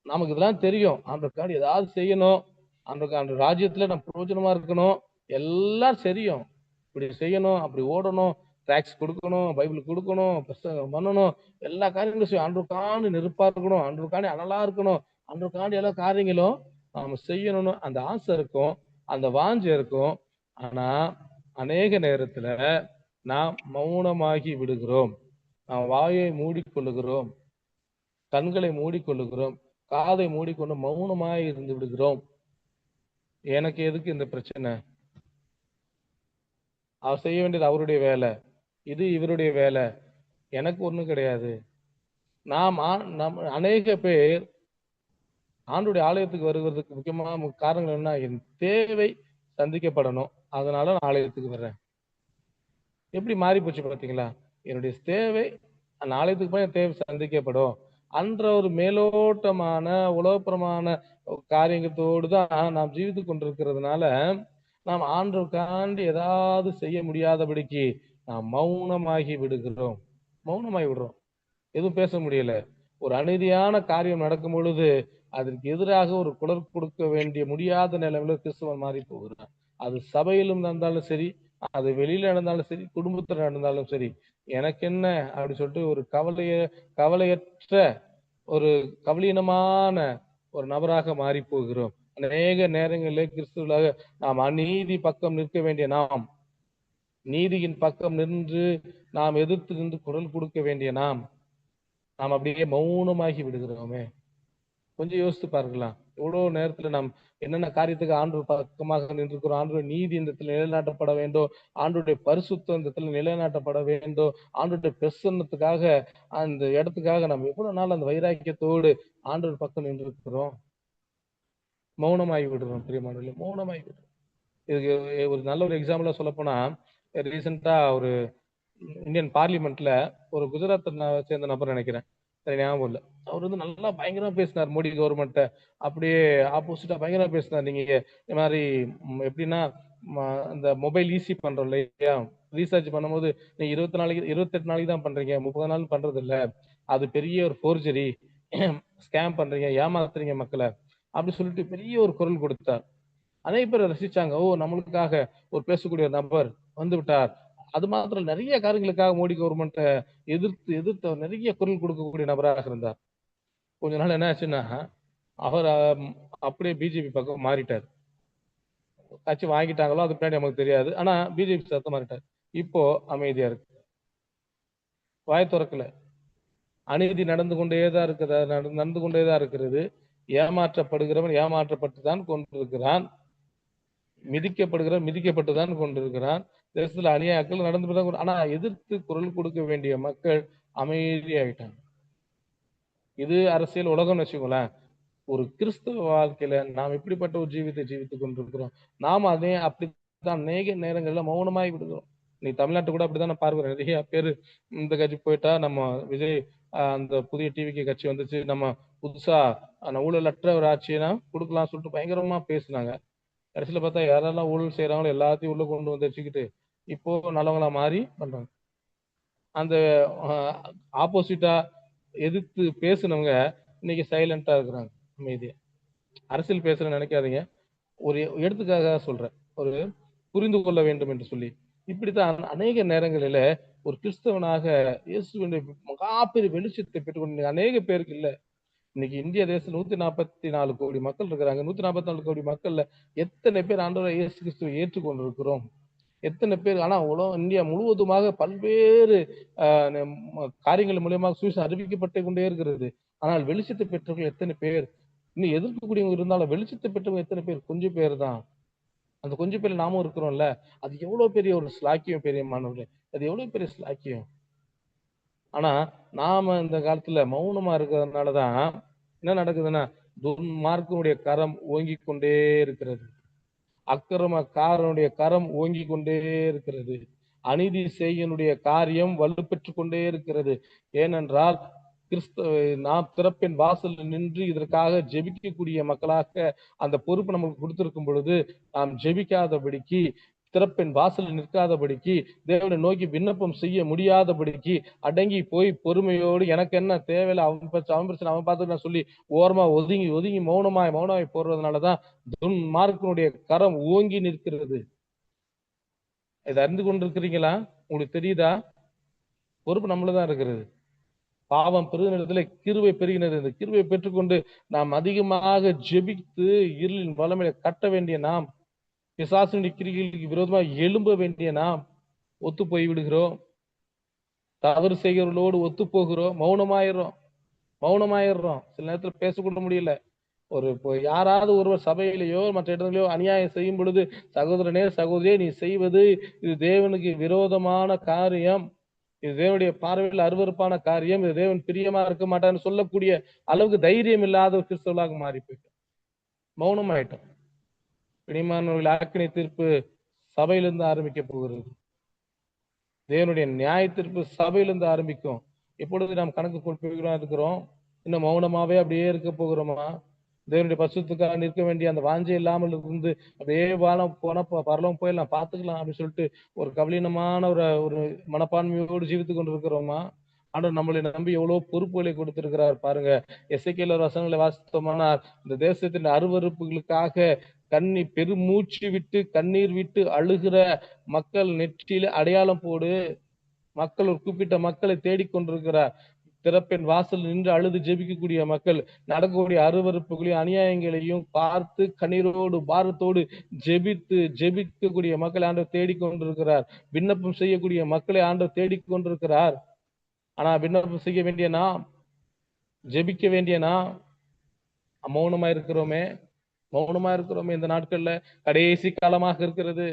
நமக்கு இதெல்லாம் தெரியும், ஆண்டவருக்காக ஏதாவது செய்யணும், அந்த ராஜ்யத்துல நம்ம பிரயோஜனமா இருக்கணும், எல்லாம் தெரியும். இப்படி செய்யணும், அப்படி ஓடணும், டாக்ஸ் கொடுக்கணும், பைபிள் கொடுக்கணும், புஸ்தகம் பண்ணணும், எல்லா காரியங்களும் செய்யும். ஆண்டவருக்கான நெருப்பா இருக்கணும், ஆண்டவருக்கான அனலா இருக்கணும், ஆண்டவருக்கான எல்லா காரியங்களும் நாம செய்யணும்னு அந்த ஆசை இருக்கும், அந்த வாஞ்சை இருக்கும். ஆனா அநேக நேரத்துல நாம் மௌனமாகி விடுகிறோம். நாம் வாயை மூடிக்கொள்ளுகிறோம், கண்களை மூடிக்கொள்ளுகிறோம், காதை மூடிக்கொண்டு மௌனமாய் இருந்து விடுகிறோம். எனக்கு எதுக்கு இந்த பிரச்சனை? அவர் செய்ய வேண்டியது அவருடைய வேலை, இது இவருடைய வேலை, எனக்கு ஒண்ணும் கிடையாது. நாம் அநேக பேர் ஆண்டுடைய ஆலயத்துக்கு வருவதற்கு முக்கியமான காரணங்கள் என்ன? என் தேவை சந்திக்கப்படணும், அதனால நான் ஆலயத்துக்கு வர்றேன். எப்படி மாறி போச்சு பார்த்தீங்களா? என்னுடைய தேவை அந்த ஆலயத்துக்கு போய் தேவை சந்திக்கப்படும் அன்ற ஒரு மேலோட்டமான உலகப்புறமான காரியத்தோடு தான் நாம் ஜீவித்து கொண்டிருக்கிறதுனால நாம் ஆண்டவருக்காண்டி ஏதாவது செய்ய முடியாதபடிக்கு நாம் மௌனமாகி விடுகிறோம். எதுவும் பேச முடியல. ஒரு அநீதியான காரியம் நடக்கும் பொழுது அதற்கு எதிராக ஒரு குரல் கொடுக்க வேண்டிய முடியாத நிலைமையில கிறிஸ்தவன் மாறி போகிறான். அது சபையிலும் நடந்தாலும் சரி, அது வெளியில நடந்தாலும் சரி, குடும்பத்துல நடந்தாலும் சரி, எனக்கு என்ன அப்படி சொல்லிட்டு ஒரு கவலையற்ற ஒரு கவலீனமான ஒரு நபராக மாறி போகிறோம். அநேக நேரங்களிலே கிறிஸ்துவலாக நாம் அநீதி பக்கம் நிற்க வேண்டிய நாம், நீதியின் பக்கம் நின்று நாம் எதிர்த்து நின்று குரல் கொடுக்க வேண்டிய நாம் அப்படியே மௌனமாகி விடுகிறோமே. கொஞ்சம் யோசித்து பார்க்கலாம். எவ்வளவு நேரத்துல நாம் என்னென்ன காரியத்துக்கு ஆண்டவர் பக்கமாக நின்றுக்கிறோம். ஆண்டோட நீதி இந்த இடத்துல நிலைநாட்டப்பட வேண்டும், ஆண்டோடைய பரிசுத்தம் இந்த இடத்துல நிலைநாட்டப்பட வேண்டும், ஆண்டோடைய பிரசன்னத்துக்காக அந்த இடத்துக்காக நம்ம எவ்வளவு நாள் அந்த வைராக்கியத்தோடு ஆண்டவர் பக்கம் நின்றுக்கிறோம். மௌனமாகி விடுறோம் பிரியமானவர்களே, மௌனமாகி விடுறோம். இதுக்கு ஒரு நல்ல ஒரு எக்ஸாம்பிளா சொல்ல போனா, ரீசெண்டா ஒரு இந்தியன் பார்லிமெண்ட்ல ஒரு குஜராத் சேர்ந்த நபர் நினைக்கிறேன், சரி ஞாபகம் இல்லை, அவர் வந்து நல்லா பயங்கரமா பேசினார் மோடி கவர்மெண்ட்ட. அப்படியே ஆப்போசிட்டா பயங்கரமா பேசினார். நீங்க இந்த மாதிரி எப்படின்னா அந்த மொபைல் ஈஸி பண்றோம் இல்லையா, ரீசார்ஜ் பண்ணும்போது நீங்க 28 நாளைக்கு தான் பண்றீங்க, 30 நாள் பண்றது இல்ல, அது பெரிய ஒரு போர்ஜரி, ஸ்கேம் பண்றீங்க, ஏமாத்துறீங்க மக்களை அப்படி சொல்லிட்டு பெரிய ஒரு குரல் கொடுத்தார். அநேக பேர் ரசிச்சாங்க. ஓ, நம்மளுக்காக ஒரு பேசக்கூடிய ஒரு நபர் வந்து விட்டார். அது மாத்திரம் நிறைய காரியங்களுக்காக மோடி கவர்மெண்ட்டை எதிர்த்து நிறைய குரல் கொடுக்கக்கூடிய நபராக இருந்தார். கொஞ்ச நாள் என்ன ஆச்சுன்னா அவர் அப்படியே பிஜேபி பக்கம் மாறிட்டார். கட்சி வாங்கிட்டாங்களோ அது பின்னாடி நமக்கு தெரியாது, ஆனா பிஜேபி சத்தம் மாறிட்டார். இப்போ அமைதியா இருக்கு, வாய் திறக்கல. அநீதி நடந்து கொண்டேதான் இருக்கிறது. ஏமாற்றப்படுகிறவன் ஏமாற்றப்பட்டுதான் கொண்டிருக்கிறான், மிதிக்கப்பட்டுதான் கொண்டிருக்கிறான். தேசத்துல அநியாயங்கள் நடந்துதான். ஆனா எதிர்த்து குரல் கொடுக்க வேண்டிய மக்கள் அமைதியாயிட்டாங்க. இது அரசியல் உலகம்னு வச்சுக்கோங்களேன். ஒரு கிறிஸ்தவ வாழ்க்கையில நாம் இப்படிப்பட்ட ஒரு ஜீவித்தை ஜீவித்துக் கொண்டிருக்கிறோம். நாம் அதே அப்படித்தான் அநேக நேரங்கள்ல மௌனமாய் விடுகிறோம். நீ தமிழ்நாட்டு கூட அப்படிதான் நான் பார்க்கிறேன். நிறைய பேரு இந்த கட்சி போயிட்டா, நம்ம விஜய் அந்த புதிய டிவிக்கு கட்சி வந்துச்சு, நம்ம புதுசா ஊழலற்ற ஒரு ஆட்சியை கொடுக்கலாம் சொல்லிட்டு பயங்கரமா பேசினாங்க. கடைசியில பார்த்தா யாரெல்லாம் ஊழல் செய்யறாங்களோ எல்லாத்தையும் உள்ள கொண்டு வந்து வச்சுக்கிட்டு இப்போ நல்லவங்களா மாறி பண்றாங்க. அந்த ஆப்போசிட்டா எதிர்த்து பேசுனவங்க இன்னைக்கு சைலண்டா இருக்கிறாங்க, அமைதியா. அரசியல் பேசுறேன்னு நினைக்காதீங்க, ஒரு எடுத்துக்காக சொல்றேன், ஒரு புரிந்து கொள்ள வேண்டும் என்று சொல்லி. இப்படித்தான் அநேக நேரங்களில ஒரு கிறிஸ்தவனாக இயேசுவினுடைய மகாபெரிய வெளிச்சத்தை பெற்றுக்கொண்டு அநேக பேருக்கு இல்ல. இன்னைக்கு இந்திய தேசம் 144 கோடி மக்கள் இருக்கிறாங்க. 144 கோடி மக்கள்ல எத்தனை பேர் ஆண்டவராகிய இயேசு கிறிஸ்துவை ஏற்றுக்கொண்டிருக்கிறோம்? எத்தனை பேர்? ஆனா இந்தியா முழுவதுமாக பல்வேறு காரியங்கள் மூலியமாக சுவிசேஷம் அறிவிக்கப்பட்டே கொண்டே இருக்கிறது. ஆனால் வெளிச்சத்தை பெற்றவர்கள் எத்தனை பேர்? இன்னும் எதிர்க்கக்கூடியவங்க இருந்தாலும் வெளிச்சத்தை பெற்றவங்க எத்தனை பேர்? கொஞ்சம் பேர் தான். அந்த கொஞ்சம் பேர் நாமும் இருக்கிறோம்ல, அது எவ்வளவு பெரிய ஒரு ஸ்லாக்கியம், பெரிய மாணவர்களே, அது எவ்வளவு பெரிய ஸ்லாக்கியம். ஆனா நாம இந்த காலத்துல மௌனமா இருக்கிறதுனாலதான் என்ன நடக்குதுன்னா, துன்மார்க்கனுடைய கரம் ஓங்கி கொண்டே இருக்கிறது, அக்கிரமக்காரனுடைய கரம் ஓங்கி கொண்டே இருக்கிறது, அநீதி செய்யனுடைய காரியம் வலுப்பெற்று கொண்டே இருக்கிறது. ஏனென்றால் நாம் திறப்பின் வாசல் நின்று இதற்காக ஜெபிக்கக்கூடிய மக்களாக அந்த பொறுப்பு நமக்கு கொடுத்திருக்கும் பொழுது நாம் ஜெபிக்காதபடிக்கு, திறப்பின் வாசல் நிற்காதபடிக்கு, தேவனை நோக்கி விண்ணப்பம் செய்ய முடியாதபடிக்கு அடங்கி போய் பொறுமையோடு எனக்கு என்ன தேவையில்லை, அவன் பிரச்சனை அவன் பார்த்து நான் சொல்லி ஓரமா ஒதுங்கி ஒதுங்கி மௌனமாய் போடுறதுனாலதான் துன்மார்க்கனுடைய கரம் ஓங்கி நிற்கிறது. இதை அறிந்து கொண்டிருக்கிறீங்களா? உங்களுக்கு தெரியுதா? பொறுப்பு நம்மளதான் இருக்கிறது. பாவம் பெருகினதுல கிருபை பெருகினது. இந்த கிருபை பெற்றுக்கொண்டு நாம் அதிகமாக ஜெபித்து இருளின் வல்லமையை கட்ட வேண்டிய நாம், பிசாசினுடைய கிரிகளுக்கு விரோதமாக எழும்ப வேண்டிய நாம் ஒத்து போய் விடுகிறோம். தவறு செய்கிறவர்களோடு ஒத்து போகிறோம், மௌனமாயிடுறோம். சில நேரத்துல பேசக்கூட முடியல. யாராவது ஒருவர் சபையிலேயோ மற்ற இடங்களிலோ அநியாயம் செய்யும் பொழுது, சகோதரனே சகோதரியே நீ செய்வது இது தேவனுக்கு விரோதமான காரியம், இது தேவனுடைய பார்வையில் அருவருப்பான காரியம், இது தேவன் பிரியமா இருக்க மாட்டான்னு சொல்லக்கூடிய அளவுக்கு தைரியம் இல்லாத ஒரு கிறிஸ்தவர்களாக மாறி போயிட்டோம், மௌனமாயிட்டோம். பிணிமானவர்கள் ஆக்கினை தீர்ப்பு சபையிலிருந்து ஆரம்பிக்க போகிறது. தேவனுடைய நியாய தீர்ப்பு சபையிலிருந்து ஆரம்பிக்கும். எப்பொழுது நாம் கணக்கு கொடுப்போம் இருக்கிறோம்? இன்னும் மௌனமாவே அப்படியே இருக்க போகிறோமா? தேவனுடைய பசுத்துக்காக நிற்க வேண்டிய அந்த வாஞ்சை இல்லாமல் இருந்து அப்படியே போனா பரலோகம் போயிடலாம், பார்த்துக்கலாம் அப்படின்னு சொல்லிட்டு ஒரு கவலீனமான ஒரு மனப்பான்மையோடு ஜீவித்து கொண்டு இருக்கிறோமா? ஆண்டவர் நம்மளை நம்பி எவ்வளவு பொறுப்புகளை கொடுத்திருக்கிறார் பாருங்க. எசேக்கியேல் வசனங்களை வாசித்தோம்னா, இந்த தேசத்தின் அருவருப்புகளுக்காக பெருமூச்சு விட்டு கண்ணீர் விட்டு அழுகிற மக்கள் நெற்றியில அடையாளம் போடு. மக்கள் ஒரு குறிப்பிட்ட மக்களை தேடிக்கொண்டிருக்கிறார். திறப்பின் வாசல் நின்று அழுது ஜெபிக்கக்கூடிய மக்கள் நடக்கக்கூடிய அருவருப்புகளையும் அநியாயங்களையும் பார்த்து கண்ணீரோடு பாரத்தோடு ஜெபிக்கக்கூடிய மக்களை ஆண்டவர் தேடிக்கொண்டிருக்கிறார். விண்ணப்பம் செய்யக்கூடிய மக்களை ஆண்டவர் தேடிக்கொண்டிருக்கிறார். ஆனா விண்ணப்பம் செய்ய வேண்டிய நாம், ஜெபிக்க வேண்டிய நாம் மௌனமா இருக்கிறோமே. இந்த நாட்கள்ல கடைசி காலமாக இருக்கிறது.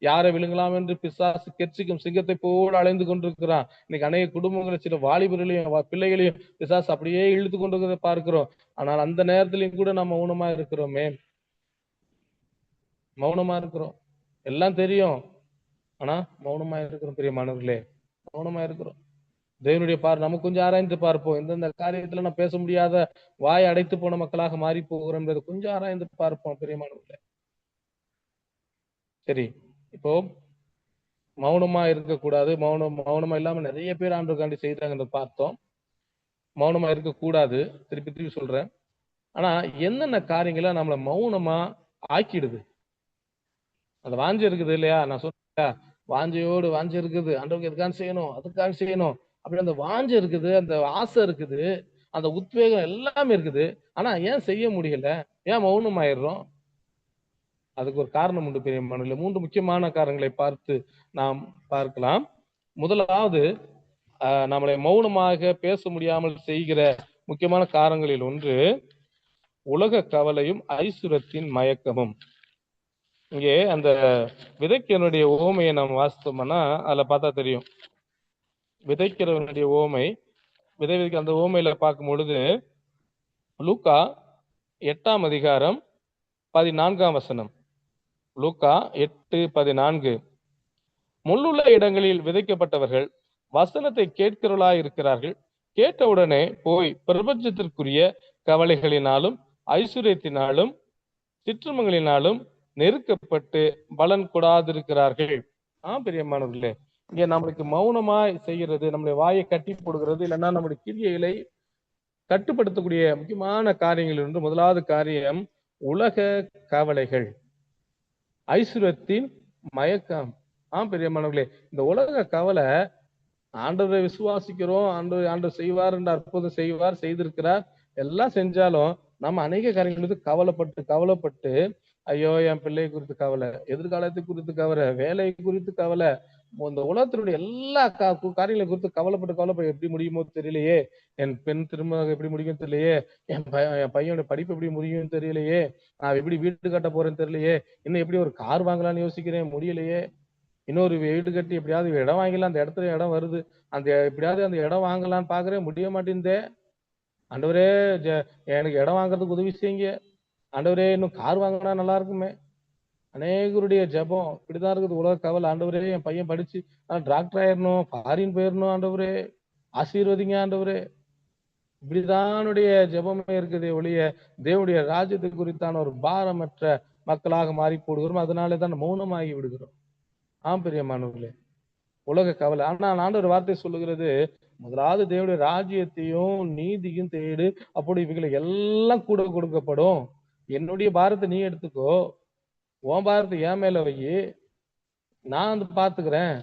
யாரை விழுங்கலாம் என்று பிசாசு கெர்ச்சிக்கும் சிங்கத்தை போல அலைந்து கொண்டிருக்கிறான். இன்னைக்கு அநேக குடும்பங்களை, சில வாலிபர்களையும் பிள்ளைகளையும் பிசாசு அப்படியே இழுத்து கொண்டு பார்க்கிறோம். ஆனால் அந்த நேரத்திலையும் கூட நம்ம மௌனமா இருக்கிறோமே, மௌனமா இருக்கிறோம். எல்லாம் தெரியும், ஆனா மௌனமா இருக்கிறோம். பிரியமானவர்களே, மௌனமா இருக்கிறோம். தேவனுடைய நமக்கு கொஞ்சம் ஆராய்ந்து பார்ப்போம். எந்தெந்த காரியத்துல நான் பேச முடியாத வாய் அடைத்து போன மக்களாக மாறி போகிறோம் என்பதை கொஞ்சம் ஆராய்ந்து பார்ப்போம் பிரியமானவர்களே. சரி, இப்போ மௌனமா இருக்கக்கூடாது, மௌனமா இல்லாம நிறைய பேர் ஆண்டவருக்காண்டி செய்தாங்கன்னு பார்த்தோம். மௌனமா இருக்கக்கூடாது, திருப்பி சொல்றேன். ஆனா என்னென்ன காரியங்களை நம்மள மௌனமா ஆக்கிடுது? அந்த வாஞ்சை இருக்குது இல்லையா? நான் சொன்னேன், வாஞ்சை இருக்குது, ஆண்டவருக்கு எதுக்காக செய்யணும், அதுக்காக செய்யணும் அப்படி அந்த வாஞ்சை இருக்குது, அந்த ஆசை இருக்குது, அந்த உத்வேகம் எல்லாமே இருக்குது. ஆனா ஏன் செய்ய முடியல? ஏன் மௌனம் ஆயிடுறோம்? அதுக்கு ஒரு காரணம் உண்டு பெரியமானவர்களே. 3 முக்கியமான காரணங்களை பார்த்து நாம் பார்க்கலாம். முதலாவது, நம்மளை மௌனமாக பேச முடியாமல் செய்கிற முக்கியமான காரணங்களில் ஒன்று உலக கவலையும் ஐசுரத்தின் மயக்கமும். இங்கே அந்த விதைக்கிறவனுடைய ஓமையை நாம் வாசித்தோம்னா அதுல பார்த்தா தெரியும். விதைக்கிறவனுடைய ஓமை, விதைக்க அந்த ஓமையில பார்க்கும் பொழுது லூக்கா 8ஆம் அதிகாரம் 14ஆம் வசனம். லூக்கா 8:14. முள்ளுள்ள இடங்களில் விதைக்கப்பட்டவர்கள் வசனத்தை கேட்கிறவர்களாய் இருக்கிறார்கள். கேட்டவுடனே போய் பிரபஞ்சத்திற்குரிய கவலைகளினாலும் ஐஸ்வர்யத்தினாலும் சிற்றுமங்களினாலும் நெருக்கப்பட்டு பலன் கொடாதிருக்கிறார்கள். பெரியமானவர்களே, இங்க நம்மளுக்கு மௌனமாய் செய்கிறது, நம்முடைய வாயை கட்டி போடுகிறது, இல்லைன்னா நம்முடைய கிரியைகளை கட்டுப்படுத்தக்கூடிய முக்கியமான காரியங்கள் என்று முதலாவது காரியம் உலக கவலைகள், ஐஸ்வர்யத்தின் மயக்கம். பெரியமானவர்களே, இந்த உலக கவலை, ஆண்டவரை விசுவாசிக்கிறோம், ஆண்டவர் செய்வார் என்று அற்புதம் செய்வார், செய்திருக்கிறார், எல்லாம் செஞ்சாலும் நம்ம அநேக காரியங்கள் குறித்து கவலைப்பட்டு ஐயோ என் பிள்ளை குறித்து கவலை, எதிர்காலத்தை குறித்து கவலை, வேலை குறித்து கவலை, இந்த உலகத்தினுடைய எல்லா காரியங்களை குறித்து கவலைப்பட்டு எப்படி முடியுமோ தெரியலையே, என் பெண் திரும்ப எப்படி முடியும் தெரியலையே, என் பையனுடைய படிப்பு எப்படி முடியும் தெரியலையே, நான் எப்படி வீடு கட்ட போறேன்னு தெரியலையே, இன்னும் எப்படி ஒரு கார் வாங்கலாம்னு யோசிக்கிறேன், முடியலையே, இன்னொரு வீடு கட்டி எப்படியாவது இடம் வாங்கலாம், அந்த இடத்துல இடம் வருது, எப்படியாவது அந்த இடம் வாங்கலாம்னு பாக்குறேன், முடிய மாட்டேங்குதே. ஆண்டவரே எனக்கு இடம் வாங்குறதுக்கு உதவி செய்யுங்க, ஆண்டவரே இன்னும் கார் வாங்கினா நல்லா இருக்குமே. அநேகருடைய ஜெபம் இப்படிதான் இருக்குது. உலக கவலை, ஆண்டவரே என் பையன் படிச்சு டாக்டர் ஆயிரணும், ஃபாரின் போயிடணும், ஆண்டவரே ஆசீர்வதிங்க ஆண்டவரே. இப்படிதானுடைய ஜெபமே இருக்குதே ஒழிய தேவனுடைய ராஜ்யத்தை குறித்தான ஒரு பாரமற்ற மக்களாக மாறி போடுகிறோம். அதனாலதான் மௌனமாகி விடுகிறோம். பிரியமானவர்களே, உலக கவலை. ஆனா ஆண்டவர் வார்த்தை சொல்லுகிறது, முதலாவது தேவனுடைய ராஜ்யத்தையும் நீதியும் தேடு, அப்படி இவைகளை எல்லாம் கூட கொடுக்கப்படும். என்னுடைய பாரத்தை நீ எடுத்துக்கோ, உன் பாரத்தை என் மேல வை, நான் பாத்துக்கிறேன்.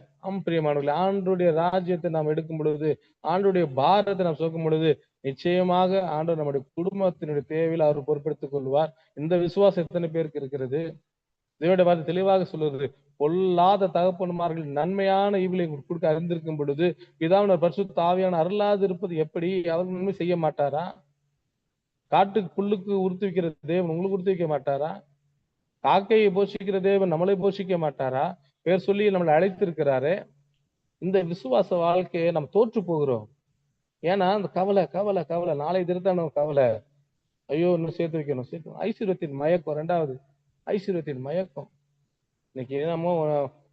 பிரியமானவர்களே, ஆண்டவருடைய ராஜ்யத்தை நாம் எடுக்கும் பொழுது, ஆண்டவருடைய பாரத்தை நாம் சுமக்கும் பொழுது, நிச்சயமாக ஆண்டவர் நம்முடைய குடும்பத்தினுடைய தேவையில் அவர் பொறுப்பெடுத்துக் கொள்வார். இந்த விசுவாசம் எத்தனை பேருக்கு இருக்கிறது? தேவனுடைய வார்த்தை தெளிவாக சொல்லுறது, பொல்லாத தகப்பன்மார்கள் நன்மையான ஈவிலை கொடுக்க அறிந்திருக்கும் பொழுது பிதாவினர் பரிசுத்த ஆவியான அருளாது இருப்பது எப்படி? அவர் நன்மை செய்ய மாட்டாரா? காட்டுக்கு புல்லுக்கு உறுத்தி வைக்கிற தேவன் உங்களுக்கு உறுத்தி வைக்க மாட்டாரா? காக்கையை போஷிக்கிற தேவன் நம்மளை போஷிக்க மாட்டாரா? பேர் சொல்லி நம்மளை அழைத்திருக்கிறாரு. இந்த விசுவாச வாழ்க்கையை நம்ம தோற்று போகிறோம். ஏன்னா அந்த கவலை கவலை கவலை, நாளை திருத்தான கவலை, ஐயோ இன்னும் சேர்த்து வைக்கணும். ஐஸ்வர்யத்தின் மயக்கம். ரெண்டாவது ஐஸ்வர்யத்தின் மயக்கம். இன்னைக்கு நம்ம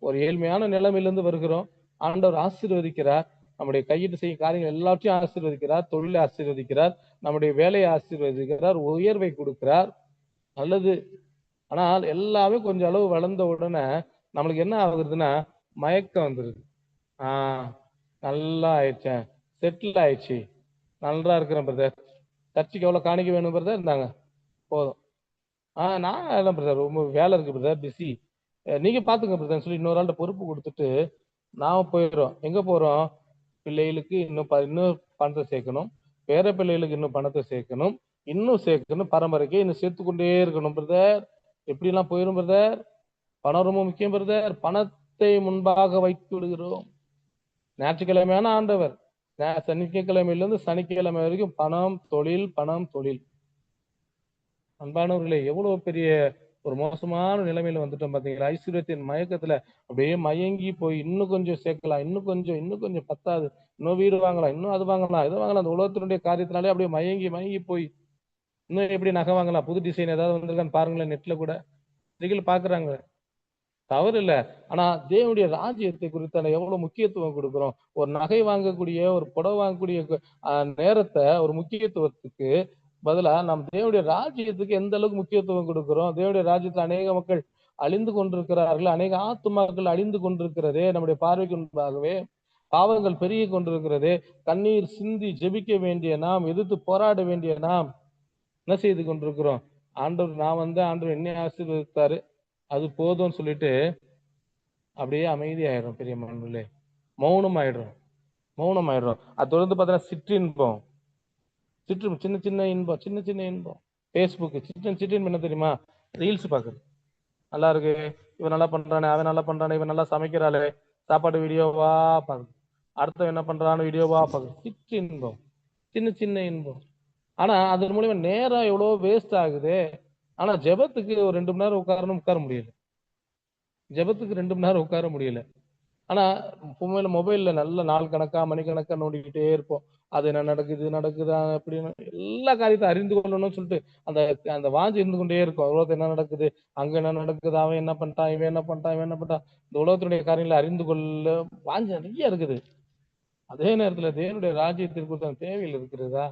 ஒரு ஏழ்மையான நிலைமையிலிருந்து வருகிறோம், ஆண்டவர் ஆசீர்வதிக்கிறார், நம்முடைய கையிட்டு செய்யும் காரியங்கள் எல்லாத்தையும் ஆசீர்வதிக்கிறார், தொழிலை ஆசீர்வதிக்கிறார், நம்முடைய வேலையை ஆசீர்வதிக்கிறார், உயர்வை கொடுக்கிறார், நல்லது. ஆனால் எல்லாமே கொஞ்சம் அளவு வளர்ந்த உடனே நம்மளுக்கு என்ன ஆகுதுன்னா மயக்கம் வந்துருது. நல்லா ஆயிடுச்சேன், செட்டில் ஆயிடுச்சு, நல்லா இருக்கிறேன் பிரதர், சர்ச்சுக்கு எவ்வளவு காணிக்க வேணும் பிரதர், இருந்தாங்க போதும், நான் எல்லாம் பிரதர் ரொம்ப வேலை இருக்கு பிரதர், பிஸி, நீங்க பாத்துங்க பிரதர் சொல்லி இன்னொரு ஆள்கிட்ட பொறுப்பு கொடுத்துட்டு நாம போயிடுறோம். எங்க போறோம்? பிள்ளைகளுக்கு இன்னும் பணத்தை சேர்க்கணும், பேர பிள்ளைகளுக்கு இன்னும் பணத்தை சேர்க்கணும், இன்னும் சேர்க்கணும், பரம்பரைக்கு இன்னும் சேர்த்துக்கொண்டே இருக்கணும் பிரதர். எப்படி எல்லாம் போயிடும் பிரதர். பணம் ரொம்ப முக்கியம் பிரதர். பணத்தை முன்பாக வைத்து விடுகிறோம். ஞாயிற்றுக்கிழமையான ஆண்டவர், சனிக்கிழமையிலிருந்து சனிக்கிழமை வரைக்கும் பணம் தொழில், பணம் தொழில். அன்பானவர்களே, எவ்வளவு பெரிய ஒரு மோசமான நிலைமையில வந்துட்டோம் பாத்தீங்களா? ஐஸ்வர்யத்தின் மயக்கத்துல அப்படியே மயங்கி போய் இன்னும் கொஞ்சம் சேர்க்கலாம், இன்னும் கொஞ்சம் பத்தாது, இன்னும் வீடு வாங்கலாம், இன்னும் அது வாங்கலாம், இது வாங்கலாம், அந்த உலகத்தினுடைய காரியத்தினாலே அப்படியே மயங்கி போய் இன்னும் எப்படி நகை வாங்கலாம், புது டிசைன் ஏதாவது வந்திருக்கான்னு பாருங்களேன், நெட்ல கூட ஸ்திரீகள் பாக்குறாங்க, தவறு இல்லை. ஆனா தேவனுடைய ராஜ்யத்தை குறித்தான எவ்வளவு முக்கியத்துவம் கொடுக்கிறோம். ஒரு நகை வாங்கக்கூடிய, ஒரு புடவை வாங்கக்கூடிய நேரத்தை, ஒரு முக்கியத்துவத்துக்கு பதிலா நாம் தேவனுடைய ராஜ்யத்துக்கு எந்த அளவுக்கு முக்கியத்துவம் கொடுக்கிறோம். தேவனுடைய ராஜ்யத்துல அநேக மக்கள் அழிந்து கொண்டிருக்கிறார்கள், அநேக ஆத்துமாக்கள் அழிந்து கொண்டிருக்கிறதே நம்முடைய பார்வைக்கு முன்பாகவே. பாவங்கள் பெருகி கொண்டிருக்கிறதே. கண்ணீர் சிந்தி ஜெபிக்க வேண்டிய நாம், எதிர்த்து போராட வேண்டிய நாம் என்ன செய்து கொண்டிருக்கிறோம்? ஆண்டவர் ஆண்டவர் என்னை ஆசீர்வதித்தாரு, அது போதும்னு சொல்லிட்டு அப்படியே அமைதியாயிடும். பெரிய மண்ணிலே மௌனம் ஆயிடுறோம். அது தொடர்ந்து பார்த்தீங்கன்னா சிற்றின்பம், சின்ன சின்ன இன்பம். பேஸ்புக் சிற்றின்பம் என்ன தெரியுமா? ரீல்ஸ் பாக்குறது, நல்லா இருக்கு, இவன் நல்லா பண்றானே, அவன் நல்லா பண்றானே, இவன் நல்லா சமைக்கிறாளே, சாப்பாடு வீடியோவா பாக்குது, அடுத்தவன் என்ன பண்றான்னு வீடியோவா பாக்குது. சிற்றின்பம், சின்ன இன்பம். ஆனா அதன் மூலியமா நேரம் எவ்வளவு வேஸ்ட் ஆகுது. ஆனா ஜெபத்துக்கு ஒரு 2 மணி நேரம் உட்கார முடியல. ஜெபத்துக்கு 2 மணி நேரம் உட்கார முடியல. ஆனா மொபைல்ல நல்ல நாள் கணக்கா மணிக்கணக்கா நோண்டிக்கிட்டே இருப்போம். அது என்ன நடக்குதா அப்படின்னு எல்லா காரியத்தையும் அறிந்து கொள்ளணும்னு சொல்லிட்டு அந்த வாஞ்சி இருந்து கொண்டே இருக்கும். உலகத்துல என்ன நடக்குது, அங்க என்ன நடக்குது, அவன் என்ன பண்ணிட்டான், இவன் என்ன பண்ணிட்டான், இந்த உலகத்தினுடைய காரியங்களை அறிந்து கொள்ள வாஞ்சி நிறைய இருக்குது. அதே நேரத்துல தேவனுடைய ராஜ்யத்திற்கு தேவையில் இருக்கிறதா?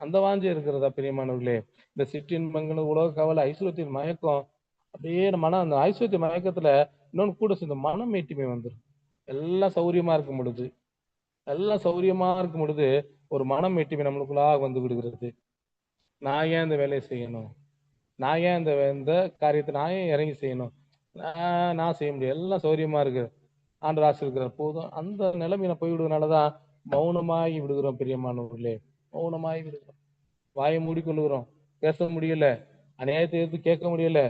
அந்த வாஞ்சி இருக்கிறதா? பிரியமானவர்களே, இந்த சிற்றின்பங்கள், உலக கவலை, ஐஸ்வர்யத்தின் மயக்கம், அப்படியே அந்த ஐஸ்வர்யத்தின் மயக்கத்துல இன்னொன்னு கூட சேர்ந்த மனம் மேட்டிமை வந்துடும். எல்லாம் சௌரியமா இருக்கும் பொழுது ஒரு மனம் எட்டி நம்மளுக்குள்ளாக வந்து விடுகிறது. நான் ஏன் இந்த வேலையை செய்யணும், நான் ஏன் இந்த காரியத்தை நான் ஏன் இறங்கி செய்யணும், நான் செய்ய முடியும், எல்லாம் சௌரியமா இருக்கு, ஆண்டவர் ஆசீர்வதிக்கிறார் போதும், அந்த நிலைமையில போய் விடுவதனாலதான் மௌனமாகி விடுகிறோம். பிரியமானவர்களே, மௌனமாகி விடுகிறோம், வாயை மூடிக்கொள்ளுகிறோம், பேச முடியல, அநியாயத்தை எதிர்த்து கேட்க முடியல,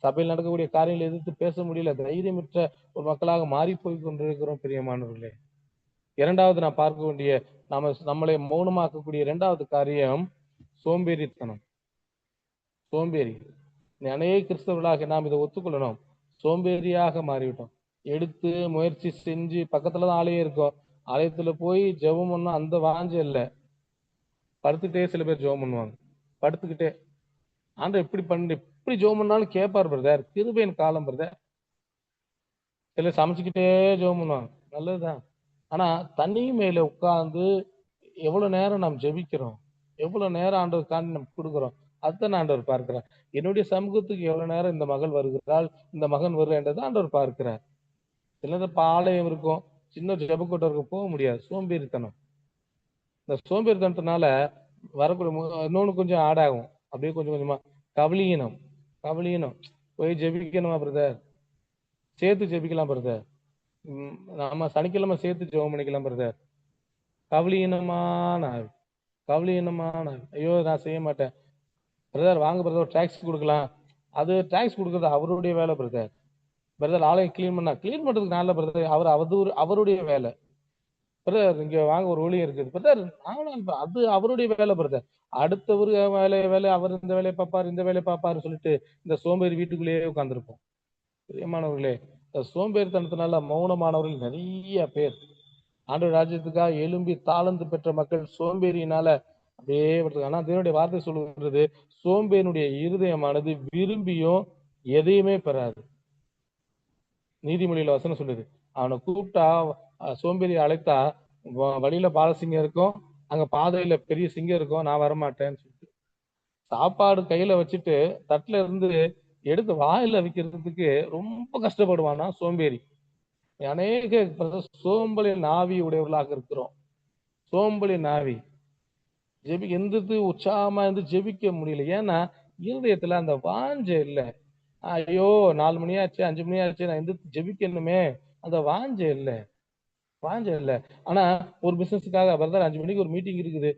சபையில் நடக்கக்கூடிய காரியங்களை எதிர்த்து பேச முடியல, தைரியமற்ற ஒரு மக்களாக மாறி போய் கொண்டிருக்கிறோம். பிரியமானவர்களே, இரண்டாவது நான் பார்க்க வேண்டிய நம்மளை மௌனமாக்கக்கூடிய இரண்டாவது காரியம் சோம்பேறித்தனம். சோம்பேறி. அநேக கிறிஸ்தவர்களாக நாம் இதை ஒத்துக்கொள்ளணும். சோம்பேறியாக மாறிவிட்டோம். எடுத்து முயற்சி செஞ்சு பக்கத்துலதான் ஆலயம் இருக்கும், ஆலயத்துல போய் ஜெபம் பண்ணா அந்த வாஞ்ச இல்லை. படுத்துக்கிட்டே சில பேர் ஜெபம் பண்ணுவாங்க, படுத்துக்கிட்டே. ஆண்டவர் இப்படி ஜெபம் பண்ணாலும் கேட்பார் பிரதர், கிருபையின் காலம் பிரதர். சில சமைச்சுக்கிட்டே ஜெபம் பண்ணுவாங்க, நல்லதுதான். ஆனா தனி மேல உட்கார்ந்து எவ்வளவு நேரம் நாம் ஜெபிக்கிறோம், எவ்வளவு நேரம் ஆண்டவர் காண்டி நம்ம கொடுக்குறோம், அதுதான் ஆண்டவர் பார்க்கிறார். என்னுடைய சமூகத்துக்கு எவ்வளவு நேரம் இந்த மகள் வருகிறாள், இந்த மகன் வருகிறன்றதை ஆண்டவர் பார்க்கிறார். சிலது பாளையம் இருக்கும், சின்ன ஜெபக்கூட்டம் இருக்கும், போக முடியாது, சோம்பேறித்தனம். இந்த சோம்பேறித்தனத்தினால வரக்கூடிய இன்னொன்னு கொஞ்சம் ஆடாகும், அப்படியே கொஞ்சம் கொஞ்சமா கவலீனம். போய் ஜெபிக்கணுமா பிரதர், சேர்த்து ஜெபிக்கலாம் பிரதர், நம்ம சனிக்கிழமை சேர்த்து ஜெபம் பண்ணிக்கலாம் பிரதர். கவலீனமான ஐயோ நான் செய்ய மாட்டேன் பிரதர், வாங்க பிரதர் டாக்ஸ் கொடுக்கலாம். அது டாக்ஸ் கொடுக்கறது அவருடைய வேலை பிரதர். ஆலயம் கிளீன் பண்றதுக்கு நல்ல பிரதர், அவருடைய வேலை பிரதர். இங்க வாங்க ஒரு ஊழியம் இருக்குது பிரதர், அது அவருடைய வேலை பிரதர். அடுத்தவர் வேலை அவர் இந்த வேலையை பார்ப்பாரு, இந்த வேலையை பார்ப்பாரு சொல்லிட்டு இந்த சோம்பேறி வீட்டுக்குள்ளேயே உட்கார்ந்துருப்போம். பிரியமானவர்களே, சோம்பேறித்தனத்தினால மௌனமானவர்கள் நிறைய பேர். ஆண்டவர் ராஜ்யத்துக்காக எழும்பி தாளந்து பெற்ற மக்கள் சோம்பேறியினால அப்படியே விடுறது. ஆனா தேவனுடைய வார்த்தை சொல்லுகிறது, சோம்பேறினுடைய இருதயமானது விரும்பியும் எதையுமே பெறாது. நீதிமொழியில வசனம் சொல்லுது, அவனை கூப்பிட்டா சோம்பேறி அழைத்தா வழியில பாலசிங்கம் இருக்கும், அங்க பாதையில பெரிய சிங்கம் இருக்கும், நான் வரமாட்டேன்னு சொல்லிட்டு சாப்பாடு கையில வச்சுட்டு தட்டுல இருந்து எடுத்து வாயில வைக்கிறதுக்கு ரொம்ப கஷ்டப்படுவானா சோம்பேறி. அநேக சோம்பலி நாவி உடையவர்களாக இருக்கிறோம். சோம்பலி நாவி எந்திரித்து உற்சாகமா இருந்து ஜெபிக்க முடியல. ஏன்னா இருதயத்துல அந்த வாஞ்ச இல்ல. ஐயோ 4 மணி ஆச்சு, 5 மணி ஆச்சு, நான் எந்திரித்து ஜெபிக்கணுமே, அந்த வாஞ்ச இல்ல. ஆனா ஒரு பிசினஸுக்காக பிரதர் 5 மணிக்கு ஒரு மீட்டிங் இருக்குது,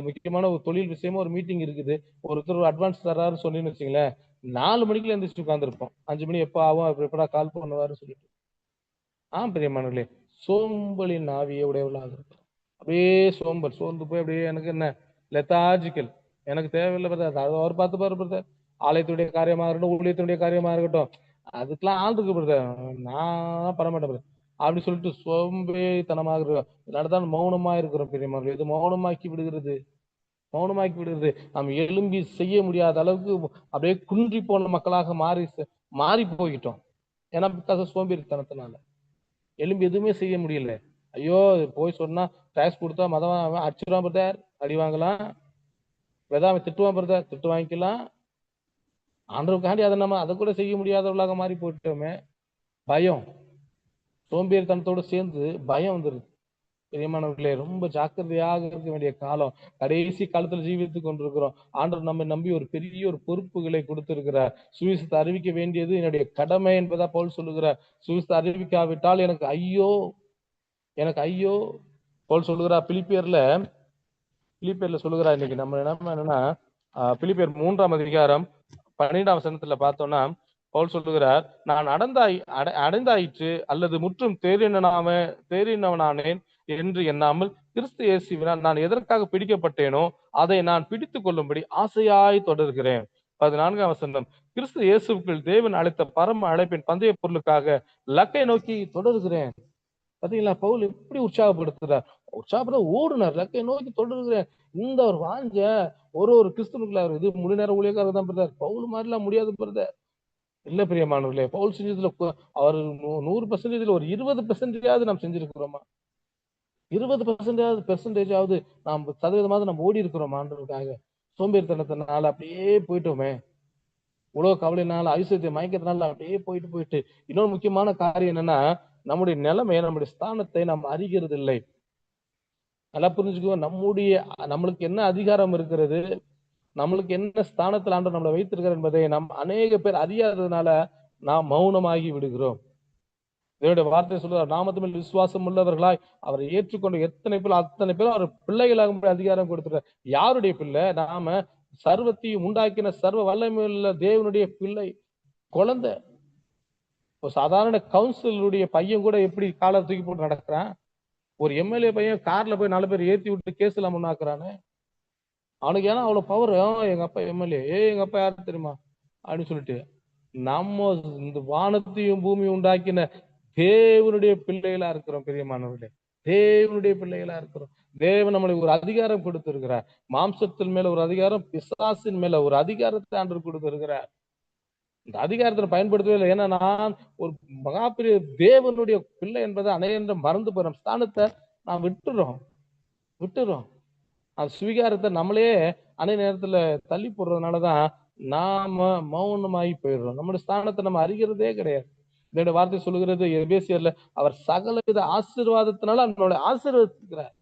முக்கியமான ஒரு தொழில் விஷயமா ஒரு மீட்டிங் இருக்குது, ஒருத்தர் அட்வான்ஸ் தர்றாரு சொன்னீங்கன்னு வச்சுங்களேன், 4 மணிக்குள்ள எந்திரிச்சு உட்காந்துருப்போம். 5 மணி எப்ப ஆகும், எப்படா கால் பண்ணுவாரு சொல்லிட்டு. பிரியமானவர்களே, சோம்பலின் ஆவியை உடையவர்களாக இருக்கும். அப்படியே சோர்ந்து போய் அப்படியே எனக்கு என்ன லெத்தாஜிக்கல், எனக்கு தேவையில்லை பிரதர், அதை அவர் பார்த்து பாரு பிரதர். ஆலயத்துடைய காரியமா இருக்கட்டும், ஊழியத்தினுடைய காரியமா இருக்கட்டும், அதுக்கெல்லாம் ஆள் இருக்கு பிரதர், நான் பண்ணமாட்டேன் பிரதர் அப்படி சொல்லிட்டு சோம்பேறித்தனமாக இருக்கிறோம். இதனாலதான் மௌனமா இருக்கிறோம். பெரியமார்கள் இது மௌனமாக்கி விடுகிறது. நம்ம எழும்பி செய்ய முடியாத அளவுக்கு அப்படியே குன்றி போன மக்களாக மாறி போயிட்டோம். ஏன்னா சோம்பேறித்தனத்தினால எலும்பி எதுவுமே செய்ய முடியல. ஐயோ போய் சொன்னா டாக்ஸ் கொடுத்தா மதம் அடிச்சுடுவான் பிரதர், அடி வாங்கலாம், வெதாம திட்டுவான் பிரதர், திட்டு வாங்கிக்கலாம். ஆண்டவருக்காண்டி அதை கூட செய்ய முடியாதவர்களாக மாறி போயிட்டோமே. பயம், சோம்பேறித்தனத்தோடு சேர்ந்து பயம் வந்துருது. பிரியமானவர்களே, ரொம்ப ஜாக்கிரதையாக இருக்க வேண்டிய காலம். கடைசி காலத்துல ஜீவித்துக் கொண்டிருக்கிறோம். ஆண்டவர் நம்மை நம்பி ஒரு பெரிய ஒரு பொறுப்புகளை கொடுத்திருக்கிறார். சுவிசேஷத்தை அறிவிக்க வேண்டியது என்னுடைய கடமை என்பதா பவுல் சொல்லுகிறார். சுவிசேஷத்தை அறிவிக்காவிட்டால் எனக்கு ஐயோ பவுல் சொல்லுகிறார். பிலிப்பியர்ல சொல்லுகிறார். இன்னைக்கு நம்ம என்னன்னா பிலிப்பியர் 3ஆம் அதிகாரம் 12ஆம் வசனத்துல பார்த்தோம்னா பவுல் சொல்லுகிறார், நான் அடைந்தாயிற்று அல்லது முற்றும் தேறினவனானேன் என்று எண்ணாமல் கிறிஸ்து இயேசுவினால் நான் எதற்காக பிடிக்கப்பட்டேனோ அதை நான் பிடித்துக் கொள்ளும்படி ஆசையாய் தொடர்கிறேன். 14ஆம் வசனம், கிறிஸ்து இயேசுக்குள் தேவன் அழைத்த பரம அழைப்பின் பந்தய பொருளுக்காக லக்கை நோக்கி தொடர்கிறேன். பாத்தீங்களா, பவுல் எப்படி உற்சாகப்படுத்த ஓடுனார். லக்கை நோக்கி தொடர்கிறேன். இந்த ஒரு வாஞ்ச ஒரு கிறிஸ்தவனுக்குள்ள இது முழு நேரம் ஊழியக்காரர் தான் பிரதர். பவுல் மாதிரிலாம் முடியாது பிரதர். இல்ல பிரியமானவர்களே, பவுல் செஞ்சதுல அவர் 100% ஒரு 20% நாம் செஞ்சிருக்கிறோமா? 20% நாம் சதவீதமாவது நம்ம ஓடி இருக்கிறோம் ஆண்டவருக்காக. சோம்பேறித்தனத்தினால அப்படியே போயிட்டோமே, உலக கவலையினால ஐஸ்வர்யத்தை மயக்கத்தினால அப்படியே போயிட்டு இன்னொரு முக்கியமான காரியம் என்னன்னா, நம்முடைய நிலைமை, நம்முடைய ஸ்தானத்தை நாம் அறிகிறது இல்லை. நல்லா புரிஞ்சுக்கோ, நம்மளுக்கு என்ன அதிகாரம் இருக்கிறது, நம்மளுக்கு என்ன ஸ்தானத்தில் ஆண்டவர் நம்மளை வைத்திருக்கிறார் என்பதை அநேக பேர் அறியாததுனால நாம் மௌனமாகி விடுகிறோம். தேவனுடைய வார்த்தை சொல்றார், நாமத்து மேல் விசுவாசம் உள்ளவர்களாய் அவரை ஏற்றுக்கொண்ட எத்தனை பேர் அத்தனை பேரும் அவர் பிள்ளைகளாக அதிகாரம் கொடுத்துறார். யாருடைய பிள்ளை? நாம சர்வத்தையும் உண்டாக்கின சர்வ வல்லமையுள்ள தேவனுடைய பிள்ளை, குழந்தை. ஒரு சாதாரண கவுன்சிலருடைய பையன் கூட எப்படி காலை தூக்கி போட்டு நடக்கிறான்? ஒரு எம்எல்ஏ பையன் கார்ல போய் 4 பேர் ஏத்தி விட்டு கேஸ் எல்லாம் முன்னாக்குறானே, அவனுக்கு ஏன்னா அவ்வளவு பவர். எங்க அப்பா எம்எல்ஏ, எங்க அப்பா யாரு தெரியுமா அப்படின்னு சொல்லிட்டு, நம்ம இந்த வானத்தையும் பூமியும் உண்டாக்கின தேவனுடைய பிள்ளைகளா இருக்கிறோம். பிரியமானவர்களே, தேவனுடைய பிள்ளைகளா இருக்கிறோம். தேவன் நம்மளுக்கு ஒரு அதிகாரம் கொடுத்திருக்கிறார். மாம்சத்தின் மேல ஒரு அதிகாரம், பிசாசின் மேல ஒரு அதிகாரத்தை ஆண்டவர் கொடுத்திருக்கிறார். இந்த அதிகாரத்தை பயன்படுத்தவே இல்லை. ஏன்னா நான் ஒரு மகாபெரிய தேவனுடைய பிள்ளை என்பதை அநேக மறந்து போறோம். ஸ்தானத்தை நாம் விட்டுறோம். அந்த சுவீகாரத்தை நம்மளே அநேக நேரத்துல தள்ளி போடுறதுனாலதான் நாம மௌனமாகி போயிடுறோம். நம்முடைய ஸ்தானத்தை நம்ம அறிகிறதே கிடையாது. இதோட வார்த்தை சொல்லுகிறது எபேசியர்ல, அவர் சகலவித ஆசீர்வாதத்தினால நம்மளோட ஆசீர்வதிக்கிறார்.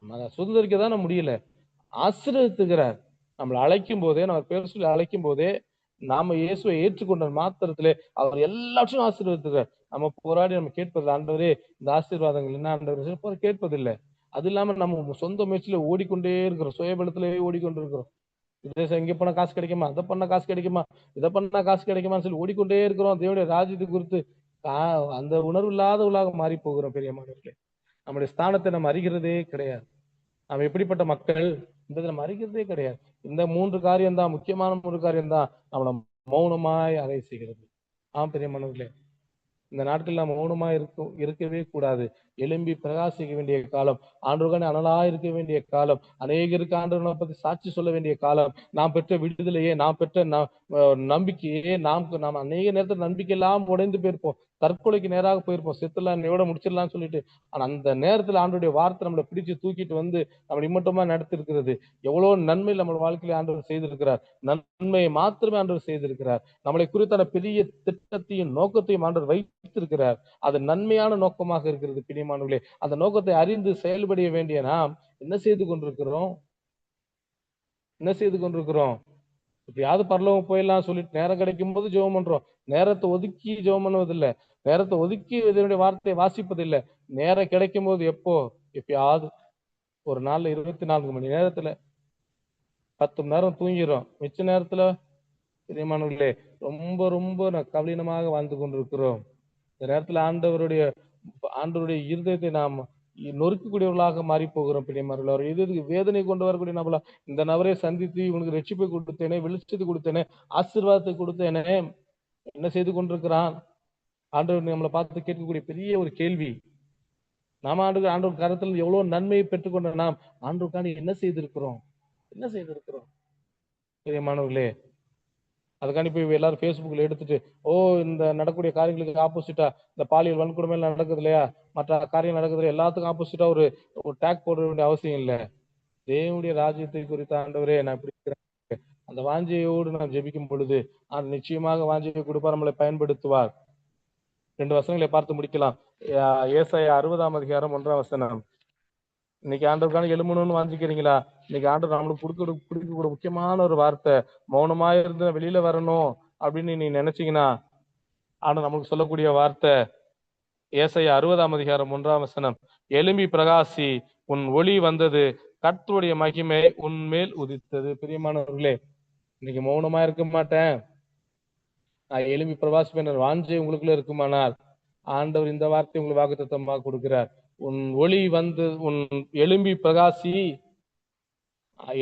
நம்ம சுதந்திரிக்க தானே முடியல, ஆசீர்வதிக்கிறார். நம்மளை அழைக்கும் போதே, நம்ம பேர் சொல்லி அழைக்கும் போதே, நாம இயேசுவை ஏற்றுக்கொண்ட மாத்திரத்திலே அவர் எல்லாத்தையும் ஆசீர்வதிக்கிறார். நம்ம போராடி நம்ம கேட்பது, ஆண்டவரே இந்த ஆசீர்வாதங்கள் என்ன ஆண்டவர் கேட்பதில்லை. அது இல்லாம நம்ம சொந்த முயற்சியில ஓடிக்கொண்டே இருக்கிறோம், சுயபலத்திலேயே ஓடிக்கொண்டு இருக்கிறோம். இங்க பண்ண காசு கிடைக்குமா, அதை பண்ண காசு கிடைக்குமா, இதை பண்ணா காசு கிடைக்குமான்னு சொல்லி ஓடிக்கொண்டே இருக்கிறோம். தேவனுடைய ராஜ்யத்தை குறித்து அந்த உணர்வு இல்லாத உலகம் மாறி போகிறோம். பெரியமானவர்களே, நம்முடைய ஸ்தானத்தை நம்ம அறிகிறதே கிடையாது. நம்ம எப்படிப்பட்ட மக்கள் என்பதை நம்ம அறிகிறதே கிடையாது. இந்த 3 காரியம் தான், முக்கியமான 3 காரியம் தான் நம்மளை மௌனமாய் அறை செய்கிறது. பெரியமானவர்களே, இந்த நாட்கள் நம்ம மௌனமா இருக்கவே கூடாது. எழும்பி பிரகாசிக்க வேண்டிய காலம், ஆண்டவருக்கான அனலா இருக்க வேண்டிய காலம், அநேகருக்கு ஆண்டவரை பத்தி சாட்சி சொல்ல வேண்டிய காலம். நாம் பெற்ற விடுதலையே, நாம் பெற்ற நம்பிக்கையே, நாம் அநேக நேரத்தில் நம்பிக்கை எல்லாம் உடைந்து போயிருப்போம், தற்கொலைக்கு நேராக போயிருப்போம், செத்துலாம் எவ்வளவு முடிச்சிடலாம்னு சொல்லிட்டு. ஆனா அந்த நேரத்துல ஆண்டவருடைய வார்த்தை நம்மளை பிடிச்சு தூக்கிட்டு வந்து நம்மளை இம்மட்டமா நடத்திருக்கிறது. எவ்வளவு நன்மை நம்ம வாழ்க்கையில ஆண்டவர் செய்திருக்கிறார். நன்மையை மாத்திரமே ஆண்டவர் செய்திருக்கிறார். நம்மளை குறித்தான பெரிய திட்டத்தையும் நோக்கத்தையும் ஆண்டவர் வைத்திருக்கிறார். அது நன்மையான நோக்கமாக இருக்கிறது. பிரியமானவர்களே, அந்த நோக்கத்தை அறிந்து செயல்பட வேண்டிய நாம் என்ன செய்து கொண்டிருக்கிறோம்? எப்பயாவது பரலோகம் போயிடலாம் சொல்லிட்டு நேரம் கிடைக்கும் போது ஜெபம் பண்றோம். நேரத்தை ஒதுக்கி ஜெபம் பண்ணுவதில்லை, நேரத்தை ஒதுக்கி இதனுடைய வார்த்தையை வாசிப்பதில்லை. நேரம் கிடைக்கும் போது எப்பயாவது ஒரு நாள்ல 24 மணி நேரத்துல 10 மணி நேரம் தூங்கிடும். மிச்ச நேரத்துல பிரியமானவர்களே ரொம்ப ரொம்ப கவலீனமாக வாழ்ந்து கொண்டிருக்கிறோம். இந்த நேரத்துல ஆண்டவருடைய இருதயத்தை நாம் நொறுக்கக்கூடியவர்களாக மாறி போகிறோம். பிரியமானவர்களே, அவர் இதற்கு வேதனை கொண்டு வரக்கூடிய நபலா, இந்த நபரை சந்தித்து இவனுக்கு ரட்சிப்பை கொடுத்தேனே, வெளிச்சத்தை கொடுத்தேனே, ஆசீர்வாதத்தை கொடுத்தேனே, என்ன செய்து கொண்டிருக்கிறான்? ஆண்டவர் நம்மளை பார்த்து கேட்கக்கூடிய பெரிய ஒரு கேள்வி, நாம ஆண்டவர் கரத்தில் எவ்வளவு நன்மையை பெற்றுக்கொண்ட நாம் ஆண்டவருக்கான என்ன செய்திருக்கிறோம்? பிரியமானவர்களே, அதுக்காண்டி போய் எல்லாரும் ஃபேஸ்புக்ல எடுத்துட்டு இந்த நடக்கக்கூடிய காரியங்களுக்கு ஆப்போசிட்டா இந்த பாலியல் வன்கொடுமை நடக்குது இல்லையா, மற்ற காரியம் நடக்குது, எல்லாத்துக்கும் ஆப்போசிட்டா ஒரு டேக் போட வேண்டிய அவசியம் இல்லை. தேவனுடைய ராஜ்யத்தை குறித்த ஆண்டவரே நான் இப்படி இருக்கிறேன், அந்த வாஞ்சையோடு நான் ஜெபிக்கும் பொழுது நிச்சயமாக வாஞ்சையை கொடுப்பார், நம்மளை பயன்படுத்துவார். 2 வசனங்களை பார்த்து முடிக்கலாம். ஏசாயா 60ஆம் அதிகாரம் 1ஆம் வசனம். இன்னைக்கு ஆண்டவருக்கான எழுமணும்னு வாஞ்சிக்கிறீங்களா? இன்னைக்கு ஆண்டவர் நம்மளுக்கு கொடுக்கக்கூடிய முக்கியமான ஒரு வார்த்தை, மௌனமா இருந்து வெளியில வரணும் அப்படின்னு நீ நினைச்சீங்கன்னா ஆண்டவர் நம்மளுக்கு சொல்லக்கூடிய வார்த்தை ஏசாயா 60ஆம் அதிகாரம் 1ஆம் வசனம். எழும்பி பிரகாசி, உன் ஒளி வந்தது, கர்த்தருடைய மகிமை உன் மேல் உதித்தது. பிரியமானவர்களே, இன்னைக்கு மௌனமா இருக்க மாட்டேன், நான் எழும்பி பிரகாசிப்பேன் வாஞ்சை உங்களுக்குள்ள இருக்குமானால் ஆண்டவர் இந்த வார்த்தை உங்களுக்கு வாக்குத்தத்தமாக கொடுக்கிறார். உன் ஒளி வந்து, உன் எழும்பி பிரகாசி.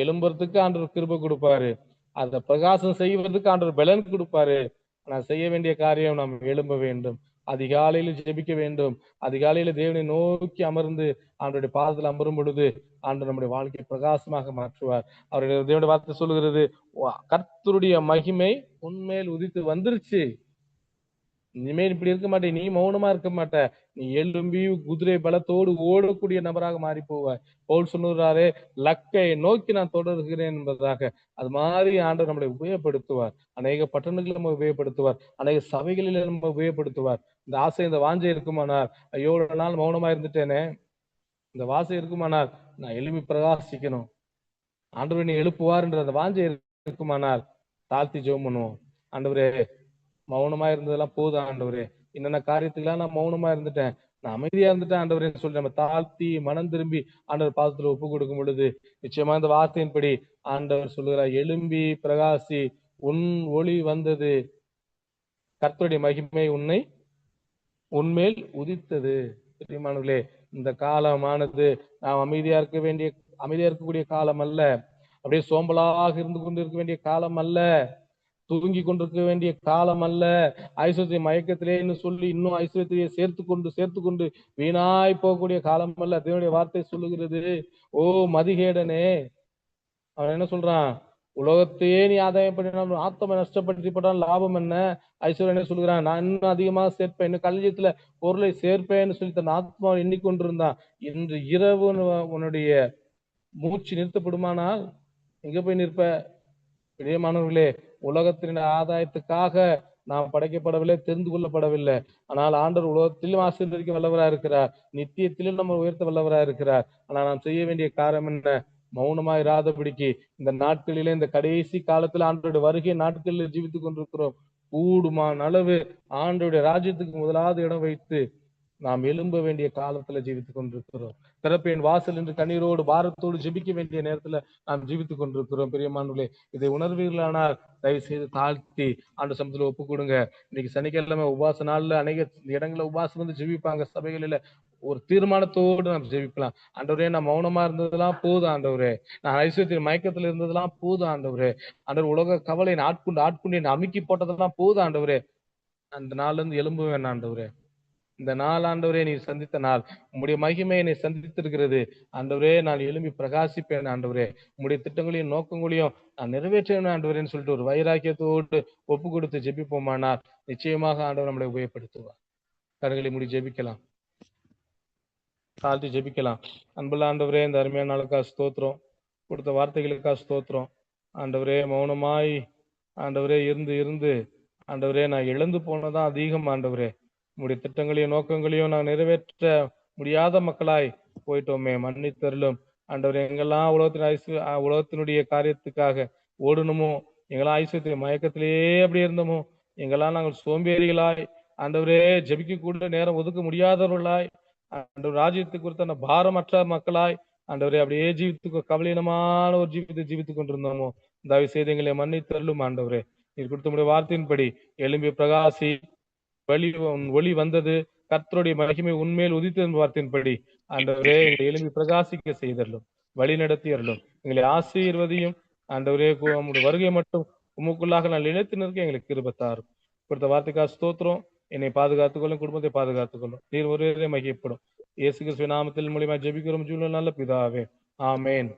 எழும்புறதுக்கு ஆண்டவர் கிருபை கொடுப்பாரு, அந்த பிரகாசம் செய்வதற்கு ஆண்டவர் பலன் கொடுப்பாரு. நான் செய்ய வேண்டிய காரியம், நாம் எழும்ப வேண்டும், அதிகாலையில ஜெபிக்க வேண்டும், அதிகாலையில தேவனை நோக்கி அமர்ந்து ஆண்டவருடைய பாதத்தில் அமரும் பொழுது ஆண்டவர் நம்முடைய வாழ்க்கையை பிரகாசமாக மாற்றுவார். அவருடைய தேவனுடைய வார்த்தை சொல்லுகிறது, கர்த்தருடைய மகிமை உன்மேல் உதித்து வந்துருச்சு. இனிமேல் இப்படி இருக்க மாட்டே, நீ மௌனமா இருக்க மாட்ட, நீ எழும்பி குதிரை பலத்தோடு ஓடக்கூடிய நபராக மாறி போவாய். பவுல் சொல்லுறாரே, லக்கை நோக்கி நான் தொடர்கிறேன் என்பதாக. அது மாதிரி ஆண்டவர் நம்மளை உபயோகப்படுத்துவார். அநேக பட்டணங்களில் நம்ம உபயோகப்படுத்துவார், அநேக சபைகளில் நம்ம உபயோகப்படுத்துவார். இந்த ஆசை, இந்த வாஞ்சை இருக்குமானால், ஐயோ ஒரு நாள் மௌனமா இருந்துட்டேனே, இந்த வாசை இருக்குமானால் நான் எழுப்பி பிரகாசிக்கணும், ஆண்டவர் நீ எழுப்புவார் என்ற அந்த வாஞ்சை இருக்குமானால் தாழ்த்தி ஜெபம் பண்ணுவோம். ஆண்டவரே, மௌனமா இருந்ததெல்லாம் போதும் ஆண்டவரே, என்னென்ன காரியத்துக்கெல்லாம் நான் மௌனமா இருந்துட்டேன், நான் அமைதியா இருந்துட்டேன் ஆண்டவரே சொல்லி நம்ம தாழ்த்தி மனம் திரும்பி ஆண்டவர் பாதத்துல ஒப்பு கொடுக்கும் பொழுது நிச்சயமா இந்த வார்த்தையின்படி ஆண்டவர் சொல்லுகிறார், எழும்பி பிரகாசி, உன் ஒளி வந்தது, கர்த்தருடைய மகிமை உன்மேல் உதித்தது. பிரியமானவர்களே, இந்த காலமானது நாம் அமைதியா இருக்கக்கூடிய காலம் அல்ல, அப்படியே சோம்பலாக இருந்து கொண்டு இருக்க வேண்டிய காலம் அல்ல, தூங்கி கொண்டிருக்க வேண்டிய காலம் அல்ல, ஐஸ்வர்ய மயக்கத்திலேன்னு சொல்லி இன்னும் ஐஸ்வர்யத்தையே சேர்த்து கொண்டு வீணாய் போகக்கூடிய காலம் அல்ல. தேவனுடைய வார்த்தை சொல்லுகிறது, ஓ மதிகேடனே, அவன் என்ன சொல்றான், உலகத்தையே நீ ஆதாயம் பண்ணினாலும் ஆத்ம நஷ்டப்படுத்தி போட்டாலும் லாபம் என்ன? ஐஸ்வர்யா என்ன சொல்லுகிறான், நான் இன்னும் அதிகமாக சேர்ப்பேன், இன்னும் களஞ்சியத்துல பொருளை சேர்ப்பேன்னு சொல்லி தன் ஆத்மாவை எண்ணிக்கொண்டிருந்தான். இன்று இரவு உன்னுடைய மூச்சு நிறுத்தப்படுமானால் எங்க போய் நிற்ப? பிரியமானவர்களே, உலகத்தின் ஆதாயத்துக்காக நாம் படைக்கப்படவில்லை, தெரிந்து கொள்ளப்படவில்லை. ஆனால் ஆண்டவர் உலகத்திலும் ஆசீர்வதிக்க வல்லவரா இருக்கிறார், நித்தியத்திலும் நம்ம உயர்த்த வல்லவரா இருக்கிறார். ஆனால் நாம் செய்ய வேண்டிய காரணம் என்ன? மௌனமா இராதபடிக்கு இந்த நாட்களிலே, இந்த கடைசி காலத்துல ஆண்டவருடைய வருகை நாட்களில் ஜீவித்துக் கொண்டிருக்கிறோம். கூடுமான அளவு ஆண்டவருடைய ராஜ்யத்துக்கு முதலாவது இடம் வைத்து நாம் எழும்ப வேண்டிய காலத்துல ஜீவித்துக் கொண்டிருக்கிறோம். திறப்பேன் வாசல் என்று கண்ணீரோடு பாரத்தோடு ஜெபிக்க வேண்டிய நேரத்துல நாம் ஜீவித்துக் கொண்டிருக்கிறோம். பெரியமானவர்களே, இதை உணர்வீர்களானால் தயவு செய்து தாழ்த்தி ஆண்டு சமத்துல ஒப்பு கொடுங்க. இன்னைக்கு சனிக்கிழமை உபாச நாள்ல அநேக இடங்கள்ல உபாசம் வந்து ஜெபிப்பாங்க. சபைகளில ஒரு தீர்மானத்தோடு நாம் ஜெபிக்கலாம். ஆண்டவரே, நான் மௌனமா இருந்ததெல்லாம் போதும் ஆண்டவரே, நான் ஐஸ்வர்யத்தின் மயக்கத்துல இருந்ததெல்லாம் போதும் ஆண்டவரே, ஆண்டவர் உலக கவலை ஆட்கொண்டு என்னை அமுக்கி போட்டதெல்லாம் போதும் ஆண்டவரே, அந்த நாள்ல இருந்து எழும்புவேன் ஆண்டவரே. இந்த நாள் ஆண்டவரே நீ சந்தித்த நாள், உம்முடைய மகிமை என்னை சந்தித்திருக்கிறது ஆண்டவரே, நான் எழும்பி பிரகாசிப்பேன் ஆண்டவரே, உம்முடைய திட்டங்களையும் நோக்கங்களையும் நான் நிறைவேற்றேன் ஆண்டவரேன்னு சொல்லிட்டு ஒரு வைராக்கியத்தோடு ஒப்பு கொடுத்து ஜெபிப்போமானால் நிச்சயமாக ஆண்டவர் நம்மளை உபயோகப்படுத்துவார். கரங்களை மூடி ஜெபிக்கலாம், தாழ்த்தி ஜெபிக்கலாம். அன்புள்ள ஆண்டவரே, இந்த அருமையான நாளுக்காக ஸ்தோத்திரம், கொடுத்த வார்த்தைகளுக்காக ஸ்தோத்திரம் ஆண்டவரே. மௌனமாய் ஆண்டவரே இருந்து ஆண்டவரே நான் இழந்து போனதான் அதிகம் ஆண்டவரே, உங்களுடைய திட்டங்களையும் நோக்கங்களையும் நான் நிறைவேற்ற முடியாத மக்களாய் போயிட்டோமே, மன்னித்தருளும் ஆண்டவரே. எங்கெல்லாம் உலகத்தினுடைய காரியத்துக்காக ஓடணுமோ, எங்கெல்லாம் ஐஸ்வர்யத்தின் மயக்கத்திலேயே அப்படி இருந்தோமோ, எங்கெல்லாம் நாங்கள் சோம்பேறிகளாய் ஆண்டவரே ஜெபிக்க கூட நேரம் ஒதுக்க முடியாதவர்களாய், ஆண்டவர் ராஜ்யத்துக்கு குறித்த பாரமற்ற மக்களாய் ஆண்டவரே அப்படியே கவலீனமான ஒரு ஜீவித்தை ஜீவித்துக் கொண்டிருந்தோமோ, தயவு செய்து எங்களை மன்னித்தருளும் ஆண்டவரே. நீர் கொடுத்த முடிய வார்த்தையின்படி எழும்பி பிரகாசி, ஒளி வந்தது, கர்த்தருடைய மகிமை உண்மையில் உதித்த வார்த்தையின்படி ஆண்டவரே எங்களை எழும்பி பிரகாசிக்க செய்தரலும், வழி நடத்தி அருளும், எங்களை ஆசீர்வதியும் ஆண்டவரே. உங்களுடைய வருகை மட்டும் உமக்குள்ளாக நான் நினைத்து நிற்க எங்களுக்கு கிருபை. கொடுத்த வார்த்தைக்காக ஸ்தோத்திரம். என்னை பாதுகாத்துக் கொள்ளும், குடும்பத்தை பாதுகாத்துக் கொள்ளும். நீர் ஒரே மகிமைப்படும். இயேசு கிறிஸ்துவின் நாமத்தில் மூலியமா ஜெபிக்கிறோம் ஜீவனுள்ள நல்ல பிதாவே, ஆமென்.